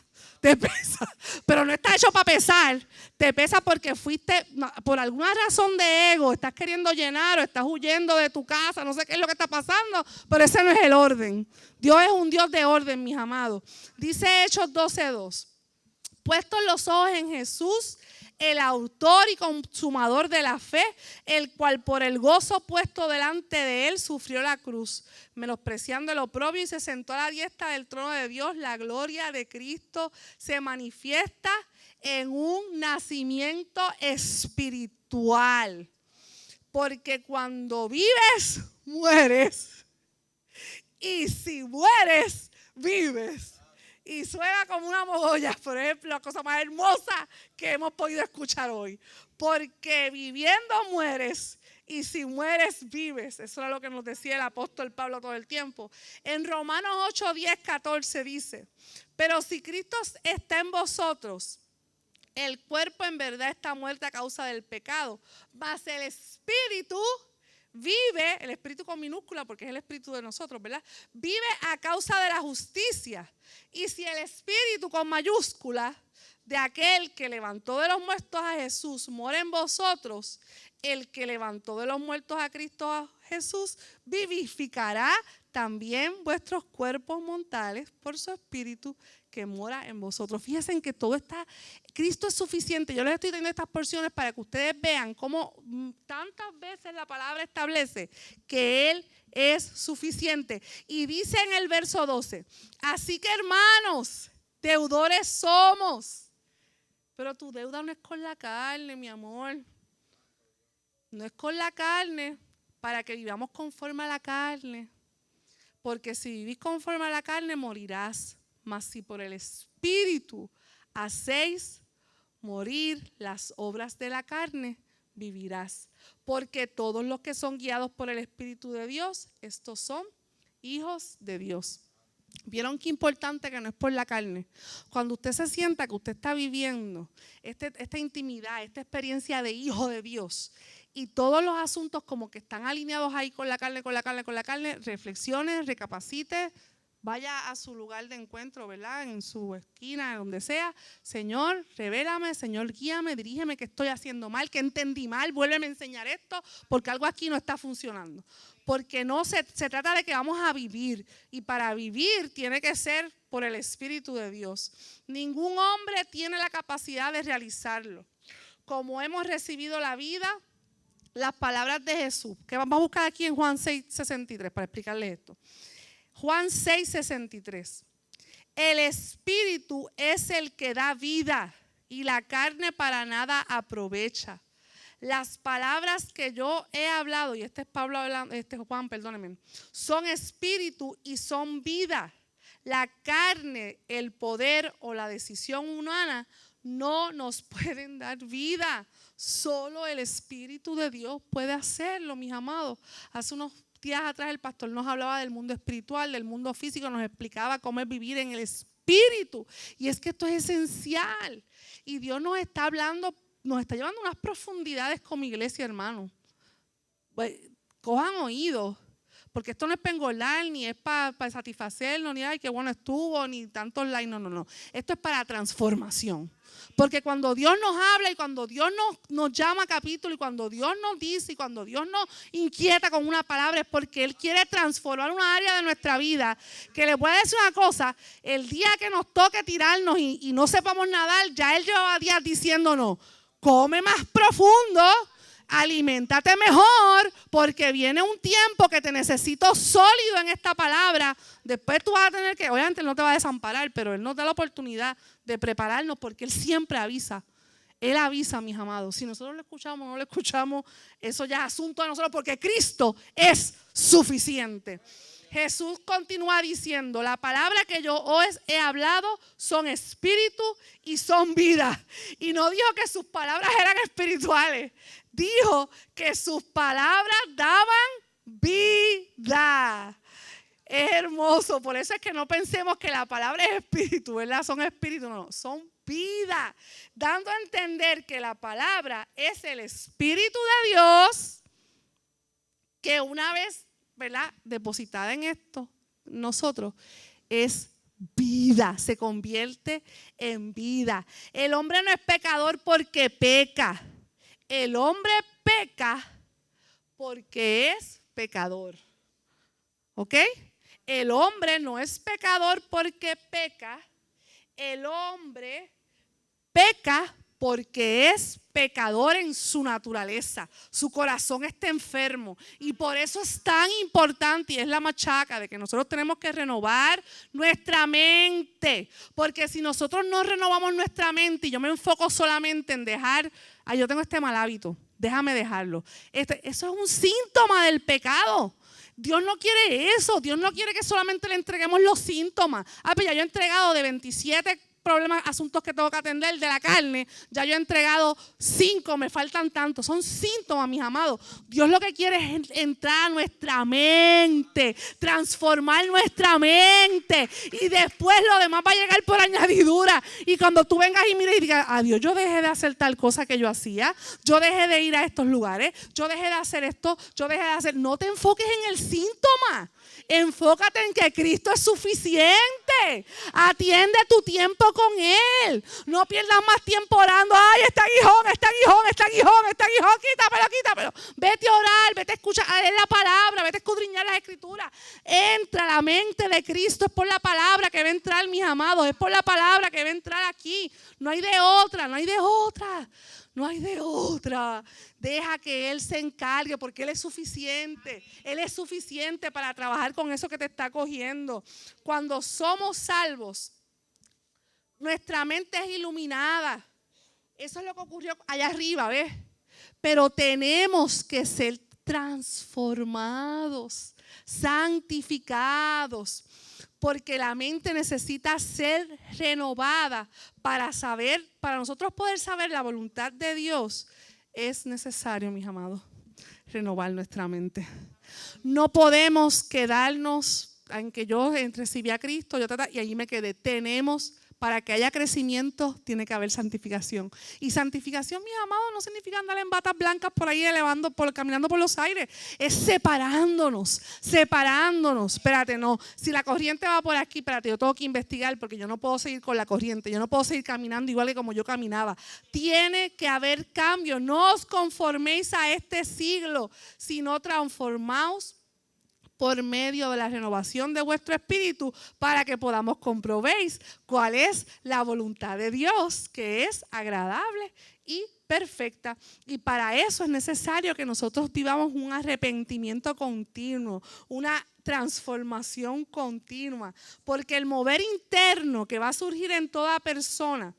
pero no está hecho para pesar. Te pesa porque fuiste, por alguna razón de ego, estás queriendo llenar o estás huyendo de tu casa, no sé qué es lo que está pasando, pero ese no es el orden. Dios es un Dios de orden, mis amados. Dice Hechos 12:2, puestos los ojos en Jesús, el autor y consumador de la fe, el cual por el gozo puesto delante de él sufrió la cruz, menospreciando el oprobio, y se sentó a la diestra del trono de Dios. La gloria de Cristo se manifiesta en un nacimiento espiritual. Porque cuando vives, mueres. Y si mueres, vives. Y suena como una mogolla, por ejemplo, la cosa más hermosa que hemos podido escuchar hoy. Porque viviendo mueres y si mueres vives. Eso era lo que nos decía el apóstol Pablo todo el tiempo. En Romanos 8, 10, 14 dice, pero si Cristo está en vosotros, el cuerpo en verdad está muerto a causa del pecado, mas el espíritu vive, el espíritu con minúscula porque es el espíritu de nosotros, ¿verdad? Vive a causa de la justicia. Y si el espíritu con mayúscula de aquel que levantó de los muertos a Jesús mora en vosotros, el que levantó de los muertos a Cristo Jesús vivificará también vuestros cuerpos mortales por su espíritu que mora en vosotros. Fíjense que todo está, Cristo es suficiente. Yo les estoy dando estas porciones para que ustedes vean cómo tantas veces la palabra establece que Él es suficiente. Y dice en el verso 12, así que hermanos, deudores somos. Pero tu deuda no es con la carne, mi amor. No es con la carne para que vivamos conforme a la carne. Porque si vivís conforme a la carne, morirás. Mas si por el Espíritu hacéis morir las obras de la carne, vivirás. Porque todos los que son guiados por el Espíritu de Dios, estos son hijos de Dios. ¿Vieron qué importante que no es por la carne? Cuando usted se sienta que usted está viviendo esta intimidad, esta experiencia de hijo de Dios, y todos los asuntos como que están alineados ahí con la carne, reflexione, recapacite, vaya a su lugar de encuentro, ¿verdad? En su esquina, donde sea. Señor, revélame, Señor, guíame, dirígeme qué estoy haciendo mal, qué entendí mal, vuélveme a enseñar esto, porque algo aquí no está funcionando. porque no se trata de que vamos a vivir, y para vivir tiene que ser por el Espíritu de Dios. Ningún hombre tiene la capacidad de realizarlo. Como hemos recibido la vida, las palabras de Jesús, que vamos a buscar aquí en Juan 6:63 para explicarle esto. Juan 6:63. El Espíritu es el que da vida y la carne para nada aprovecha. Las palabras que yo he hablado, y este es Pablo hablando, Juan, perdónenme, son espíritu y son vida. La carne, el poder o la decisión humana no nos pueden dar vida. Solo el Espíritu de Dios puede hacerlo, mis amados. Hace unos días atrás el pastor nos hablaba del mundo espiritual, del mundo físico, nos explicaba cómo es vivir en el Espíritu. Y es que esto es esencial. Y Dios nos está hablando, nos está llevando a unas profundidades como iglesia, hermano. Cojan oídos, porque esto no es para engordar, ni es para satisfacernos, ni ay, qué bueno estuvo, ni tantos likes, no. Esto es para transformación. Porque cuando Dios nos habla y cuando Dios nos llama a capítulo y cuando Dios nos dice y cuando Dios nos inquieta con una palabra es porque Él quiere transformar una área de nuestra vida. Que le voy a decir una cosa, el día que nos toque tirarnos y no sepamos nadar, ya Él llevaba días diciéndonos, come más profundo, aliméntate mejor, porque viene un tiempo que te necesito sólido en esta palabra. Después tú vas a tener que, obviamente Él no te va a desamparar, pero Él nos da la oportunidad de prepararnos porque Él siempre avisa. Él avisa, mis amados. Si nosotros lo escuchamos o no lo escuchamos, eso ya es asunto de nosotros porque Cristo es suficiente. Jesús continúa diciendo, la palabra que yo hoy he hablado son espíritu y son vida. Y no dijo que sus palabras eran espirituales. Dijo que sus palabras daban vida. Es hermoso, por eso es que no pensemos que la palabra es espíritu, ¿verdad? Son espíritu, no, son vida. Dando a entender que la palabra es el Espíritu de Dios, que una vez, ¿verdad?, depositada en esto, nosotros, es vida, se convierte en vida. El hombre no es pecador porque peca. El hombre peca porque es pecador. ¿Ok? El hombre no es pecador porque peca. El hombre peca porque es pecador en su naturaleza. Su corazón está enfermo. Y por eso es tan importante, y es la machaca, de que nosotros tenemos que renovar nuestra mente. Porque si nosotros no renovamos nuestra mente, y yo me enfoco solamente en dejar, yo tengo este mal hábito, déjame dejarlo. Eso es un síntoma del pecado. Dios no quiere eso. Dios no quiere que solamente le entreguemos los síntomas. Pero ya yo he entregado de 27 problemas, asuntos que tengo que atender de la carne, ya yo he entregado 5, me faltan tantos. Son síntomas, mis amados. Dios lo que quiere es entrar a nuestra mente, transformar nuestra mente, y después lo demás va a llegar por añadidura. Y cuando tú vengas y mires y digas, adiós, yo dejé de hacer tal cosa que yo hacía, yo dejé de ir a estos lugares, yo dejé de hacer esto, yo dejé de hacer. No te enfoques en el síntoma. Enfócate en que Cristo es suficiente. Atiende tu tiempo con Él. No pierdas más tiempo orando. Ay, este aguijón, quítamelo. Vete a orar, vete a escuchar, a leer la palabra, vete a escudriñar las escrituras. Entra a la mente de Cristo. Es por la palabra que va a entrar, mis amados. Es por la palabra que va a entrar aquí. No hay de otra. Deja que Él se encargue porque Él es suficiente. Él es suficiente para trabajar con eso que te está cogiendo. Cuando somos salvos, nuestra mente es iluminada. Eso es lo que ocurrió allá arriba, ¿ves? Pero tenemos que ser transformados, santificados. Porque la mente necesita ser renovada para nosotros poder saber la voluntad de Dios. Es necesario, mis amados, renovar nuestra mente. No podemos quedarnos en que yo recibí a Cristo y allí me quedé. Para que haya crecimiento, tiene que haber santificación. Y santificación, mis amados, no significa andar en batas blancas por ahí caminando por los aires. Es separándonos. Espérate, no. Si la corriente va por aquí, espérate, yo tengo que investigar porque yo no puedo seguir con la corriente. Yo no puedo seguir caminando igual que como yo caminaba. Tiene que haber cambio. No os conforméis a este siglo, sino transformaos por medio de la renovación de vuestro espíritu, para que podamos comprobéis cuál es la voluntad de Dios, que es agradable y perfecta. Y para eso es necesario que nosotros vivamos un arrepentimiento continuo, una transformación continua, porque el mover interno que va a surgir en toda persona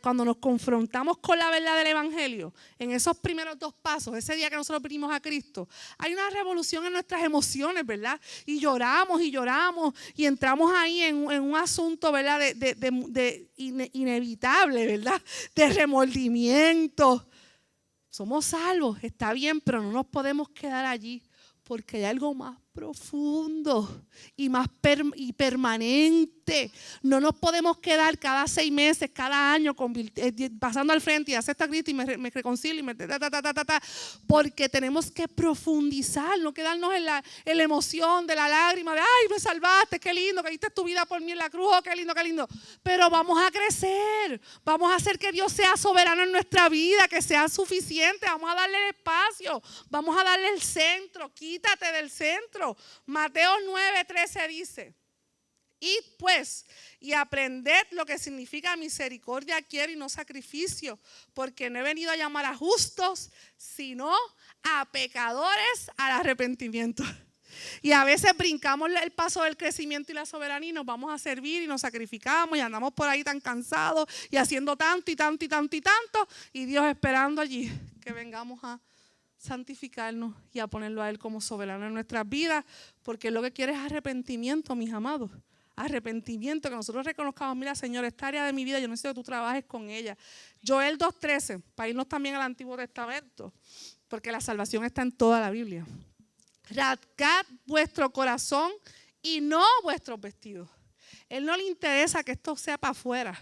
cuando nos confrontamos con la verdad del evangelio, en esos primeros 2 pasos, ese día que nosotros vinimos a Cristo, hay una revolución en nuestras emociones, ¿verdad? Y lloramos y entramos ahí en un asunto, ¿verdad? Inevitable, ¿verdad? De remordimiento. Somos salvos, está bien, pero no nos podemos quedar allí, porque hay algo más profundo y más permanente. No nos podemos quedar cada 6 meses, cada año pasando al frente y acepto a Cristo y me reconcilio y porque tenemos que profundizar, no quedarnos en la emoción de la lágrima de ay, me salvaste, qué lindo, que diste tu vida por mí en la cruz, oh, qué lindo, qué lindo. Pero vamos a crecer, vamos a hacer que Dios sea soberano en nuestra vida, que sea suficiente, vamos a darle espacio, vamos a darle el centro, quítate del centro. Mateo 9:13 dice: id pues y aprended lo que significa misericordia quiero y no sacrificio, porque no he venido a llamar a justos, sino a pecadores al arrepentimiento. Y a veces brincamos el paso del crecimiento y la soberanía y nos vamos a servir y nos sacrificamos y andamos por ahí tan cansados y haciendo tanto y tanto y tanto y tanto, y Dios esperando allí que vengamos a santificarnos y a ponerlo a Él como soberano en nuestras vidas, porque lo que quiere es arrepentimiento, mis amados. Arrepentimiento, que nosotros reconozcamos, mira Señor, esta área de mi vida yo necesito que tú trabajes con ella. Joel 2:13, para irnos también al Antiguo Testamento, porque la salvación está en toda la Biblia. Rasgad vuestro corazón y no vuestros vestidos. Él no le interesa que esto sea para afuera.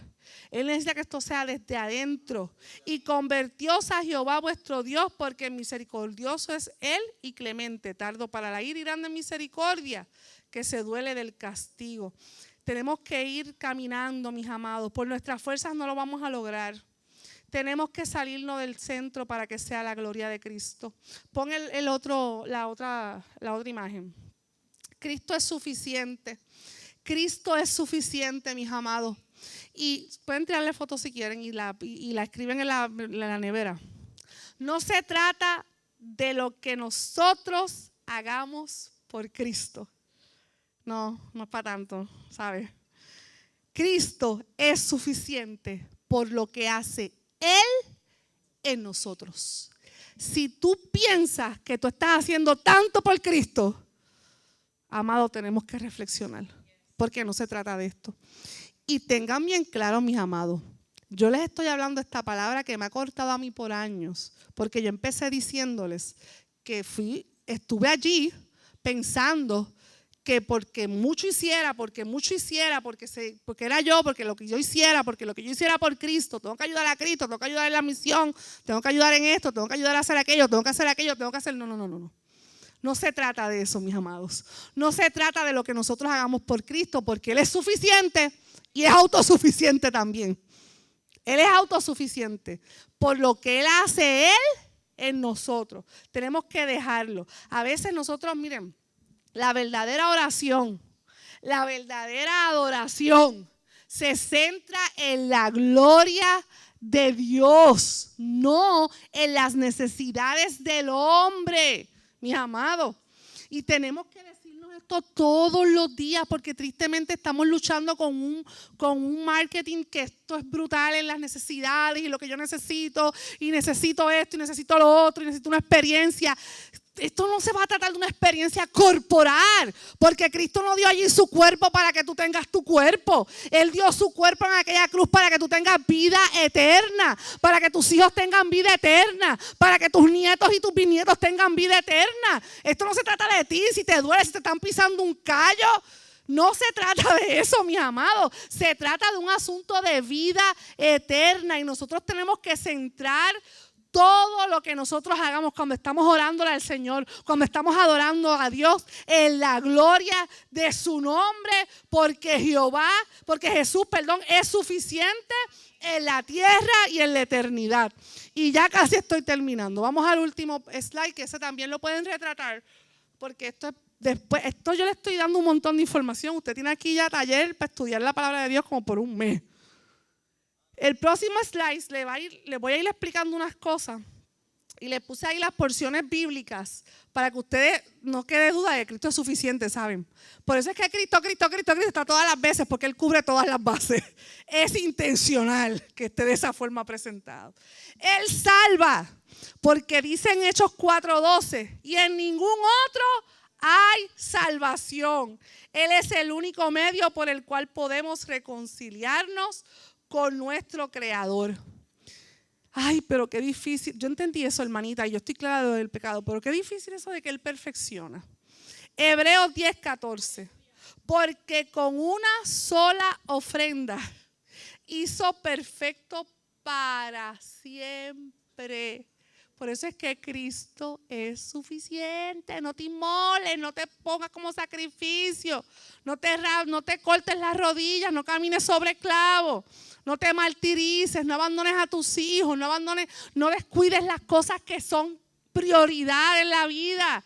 Él necesita que esto sea desde adentro. Y convertíos a Jehová vuestro Dios, porque misericordioso es Él y clemente, tardo para la ira y grande en misericordia, que se duele del castigo. Tenemos que ir caminando, mis amados. Por nuestras fuerzas no lo vamos a lograr. Tenemos que salirnos del centro para que sea la gloria de Cristo. Pon la otra imagen. Cristo es suficiente. Cristo es suficiente, mis amados. Y pueden tirarle fotos si quieren y la escriben en la nevera. No se trata de lo que nosotros hagamos por Cristo. No es para tanto, ¿sabes? Cristo es suficiente por lo que hace Él en nosotros. Si tú piensas que tú estás haciendo tanto por Cristo, amado, tenemos que reflexionar, porque no se trata de esto. Y tengan bien claro, mis amados, yo les estoy hablando esta palabra que me ha cortado a mí por años, porque yo empecé diciéndoles que estuve allí pensando que porque mucho hiciera, porque era yo, porque lo que yo hiciera por Cristo, tengo que ayudar a Cristo, tengo que ayudar en la misión, tengo que ayudar en esto, tengo que ayudar a hacer aquello, tengo que hacer aquello, tengo que hacer... No. No se trata de eso, mis amados. No se trata de lo que nosotros hagamos por Cristo, porque Él es suficiente y es autosuficiente también. Él es autosuficiente por lo que Él hace Él en nosotros. Tenemos que dejarlo. A veces nosotros, miren, la verdadera oración, la verdadera adoración se centra en la gloria de Dios, no en las necesidades del hombre, mis amados. Y tenemos que decirnos esto todos los días, porque tristemente estamos luchando con un marketing que esto es brutal en las necesidades y lo que yo necesito, y necesito esto, y necesito lo otro, y necesito una experiencia. Esto no se va a tratar de una experiencia corporal, porque Cristo no dio allí su cuerpo para que tú tengas tu cuerpo. Él dio su cuerpo en aquella cruz para que tú tengas vida eterna, para que tus hijos tengan vida eterna, para que tus nietos y tus bisnietos tengan vida eterna. Esto no se trata de ti, si te duele, si te están pisando un callo. No se trata de eso, mis amados. Se trata de un asunto de vida eterna, y nosotros tenemos que centrar todo lo que nosotros hagamos cuando estamos orándole al Señor, cuando estamos adorando a Dios, en la gloria de su nombre, porque Jesús es suficiente en la tierra y en la eternidad. Y ya casi estoy terminando. Vamos al último slide, que ese también lo pueden retratar, porque esto es Después, esto yo le estoy dando un montón de información. Usted tiene aquí ya taller para estudiar la palabra de Dios como por un mes. El próximo slide le voy a ir explicando unas cosas. Y le puse ahí las porciones bíblicas para que ustedes no quede duda de que Cristo es suficiente, ¿saben? Por eso es que Cristo está todas las veces, porque Él cubre todas las bases. Es intencional que esté de esa forma presentado. Él salva, porque dice en Hechos 4:12, y en ningún otro hay salvación. Él es el único medio por el cual podemos reconciliarnos con nuestro Creador. Ay, pero qué difícil. Yo entendí eso, hermanita, y yo estoy clara del pecado, pero qué difícil eso de que Él perfecciona. Hebreos 10:14. Porque con una sola ofrenda hizo perfecto para siempre. Por eso es que Cristo es suficiente. No te inmoles, no te pongas como sacrificio. No te cortes las rodillas, no camines sobre clavos. No te martirices, no abandones a tus hijos, no descuides las cosas que son prioridad en la vida.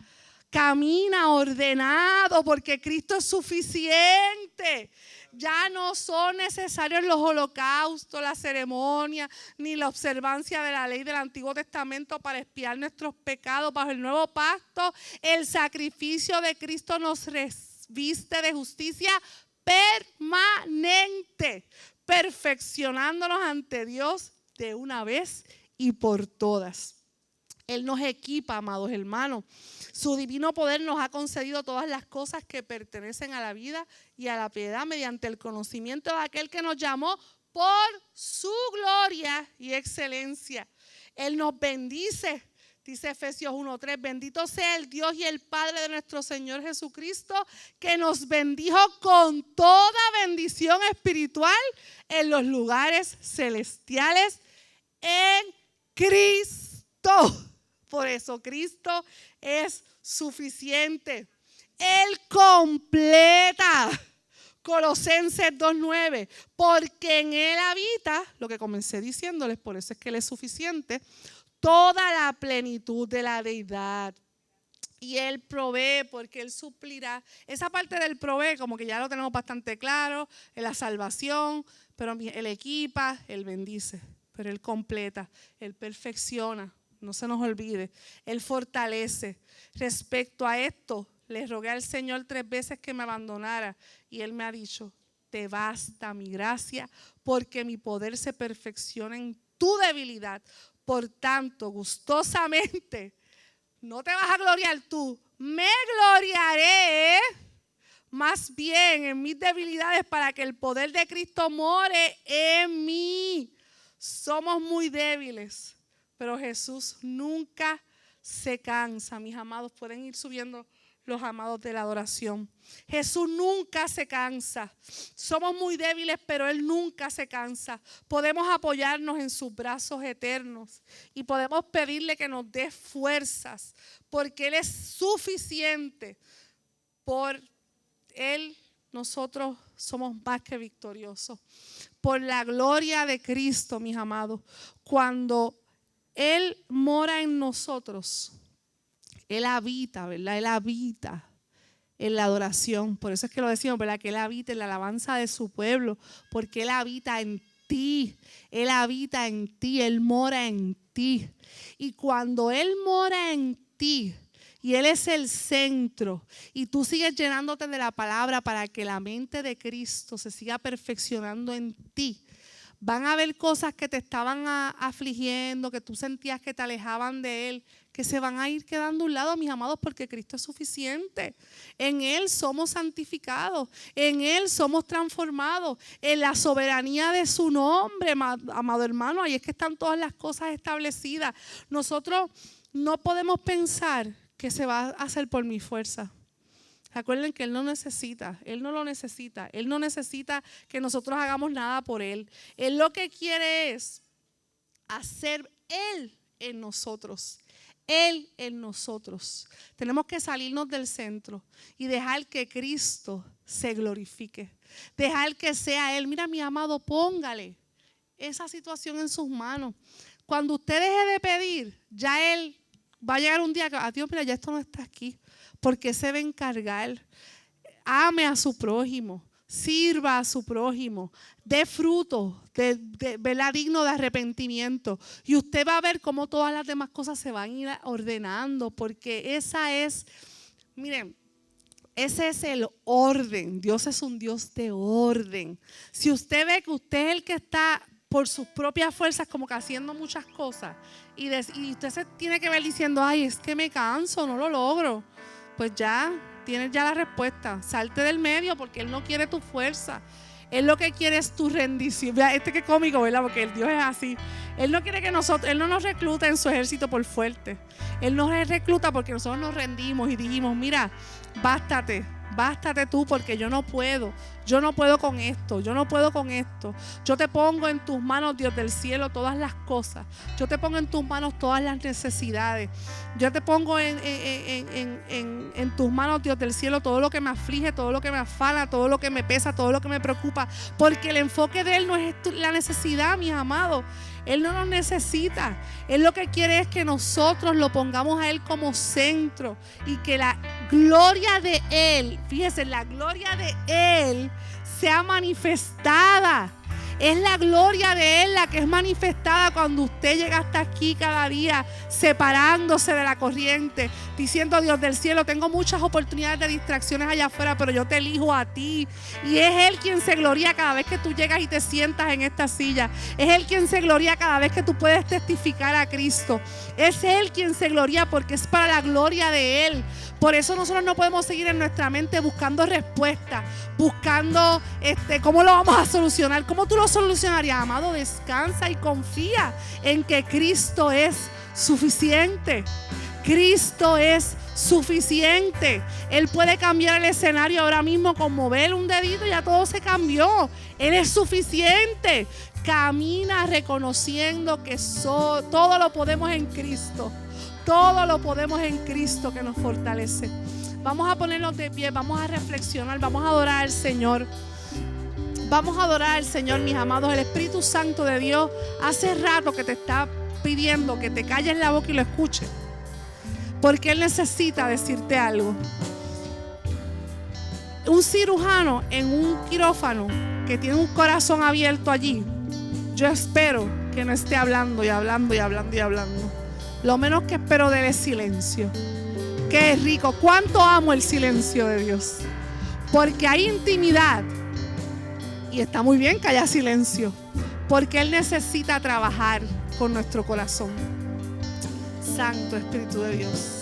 Camina ordenado porque Cristo es suficiente. Ya no son necesarios los holocaustos, la ceremonia, ni la observancia de la ley del Antiguo Testamento para expiar nuestros pecados. Bajo el nuevo pacto, el sacrificio de Cristo nos reviste de justicia permanente, perfeccionándonos ante Dios de una vez y por todas. Él nos equipa, amados hermanos. Su divino poder nos ha concedido todas las cosas que pertenecen a la vida y a la piedad mediante el conocimiento de aquel que nos llamó por su gloria y excelencia. Él nos bendice. Dice Efesios 1:3, bendito sea el Dios y el Padre de nuestro Señor Jesucristo, que nos bendijo con toda bendición espiritual en los lugares celestiales en Cristo. Por eso Cristo es suficiente. Él completa. Colosenses 2:9, porque en Él habita, lo que comencé diciéndoles, por eso es que Él es suficiente, toda la plenitud de la deidad. Y Él provee porque Él suplirá. Esa parte del provee como que ya lo tenemos bastante claro, en la salvación, pero Él equipa, Él bendice, pero Él completa, Él perfecciona, no se nos olvide, Él fortalece. Respecto a esto, le rogué al Señor 3 veces que me abandonara y Él me ha dicho, te basta mi gracia porque mi poder se perfecciona en tu debilidad. Por tanto, gustosamente, no te vas a gloriar tú, me gloriaré más bien en mis debilidades para que el poder de Cristo more en mí. Somos muy débiles, pero Jesús nunca se cansa. Mis amados, pueden ir subiendo los amados de la adoración. Jesús nunca se cansa. Somos muy débiles, pero Él nunca se cansa. Podemos apoyarnos en sus brazos eternos y podemos pedirle que nos dé fuerzas, porque Él es suficiente. Por Él nosotros somos más que victoriosos. Por la gloria de Cristo, mis amados, cuando Él mora en nosotros, Él habita, ¿verdad? Él habita en la adoración. Por eso es que lo decimos, ¿verdad? Que Él habita en la alabanza de su pueblo. Porque Él habita en ti. Él habita en ti. Él mora en ti. Y cuando Él mora en ti, y Él es el centro, y tú sigues llenándote de la palabra para que la mente de Cristo se siga perfeccionando en ti, van a haber cosas que te estaban afligiendo, que tú sentías que te alejaban de Él, que se van a ir quedando a un lado, mis amados, porque Cristo es suficiente. En Él somos santificados, en Él somos transformados, en la soberanía de su nombre, amado hermano, ahí es que están todas las cosas establecidas. Nosotros no podemos pensar que se va a hacer por mi fuerza. Recuerden que Él no necesita, Él no lo necesita, Él no necesita que nosotros hagamos nada por Él. Él lo que quiere es hacer Él en nosotros. Él en nosotros. Tenemos que salirnos del centro y dejar que Cristo se glorifique. Dejar que sea Él. Mira, mi amado, póngale esa situación en sus manos. Cuando usted deje de pedir, ya Él va a llegar un día que, Dios, mira, ya esto no está aquí. porque se va a encargar. Ame a su prójimo, sirva a su prójimo, dé fruto, ¿verdad? Digno de arrepentimiento. Y usted va a ver cómo todas las demás cosas se van a ir ordenando, porque miren, ese es el orden. Dios es un Dios de orden. Si usted ve que usted es el que está por sus propias fuerzas como que haciendo muchas cosas y usted se tiene que ver diciendo, ay, es que me canso, no lo logro, pues ya tienes ya la respuesta. Salte del medio, porque Él no quiere tu fuerza. Él lo que quiere es tu rendición. Qué cómico, ¿verdad? Porque el Dios es así. Él no quiere que Él no nos recluta en su ejército por fuerte. Él nos recluta porque nosotros nos rendimos y dijimos, mira, bástate tú, porque yo no puedo con esto, yo te pongo en tus manos, Dios del cielo, todas las cosas, yo te pongo en tus manos todas las necesidades, yo te pongo en tus manos, Dios del cielo, todo lo que me aflige, todo lo que me afana, todo lo que me pesa, todo lo que me preocupa, porque el enfoque de Él no es la necesidad, mis amados. Él no nos necesita. Él lo que quiere es que nosotros lo pongamos a Él como centro y que la gloria de Él, fíjese, la gloria de Él sea manifestada. Es la gloria de Él la que es manifestada cuando usted llega hasta aquí cada día, separándose de la corriente, diciendo, Dios del cielo, tengo muchas oportunidades de distracciones allá afuera, pero yo te elijo a ti. Y es Él quien se gloria cada vez que tú llegas y te sientas en esta silla. Es Él quien se gloria cada vez que tú puedes testificar a Cristo. Es Él quien se gloria porque es para la gloria de Él. Por eso nosotros no podemos seguir en nuestra mente buscando respuestas, buscando cómo lo vamos a solucionar. ¿Cómo tú lo solucionarías, amado? Descansa y confía en que Cristo es suficiente. Cristo es suficiente. Él puede cambiar el escenario ahora mismo con mover un dedito y ya todo se cambió. Él es suficiente. Camina reconociendo que todo lo podemos en Cristo. Todo lo podemos en Cristo que nos fortalece. Vamos a ponernos de pie, vamos a reflexionar, vamos a adorar al Señor. Vamos a adorar al Señor, mis amados. El Espíritu Santo de Dios hace rato que te está pidiendo que te calles la boca y lo escuches, porque Él necesita decirte algo. Un cirujano en un quirófano que tiene un corazón abierto allí, yo espero que no esté hablando y hablando y hablando y hablando. Lo menos que espero de él es silencio. Qué rico, cuánto amo el silencio de Dios, porque hay intimidad y está muy bien que haya silencio, porque Él necesita trabajar con nuestro corazón. Santo Espíritu de Dios.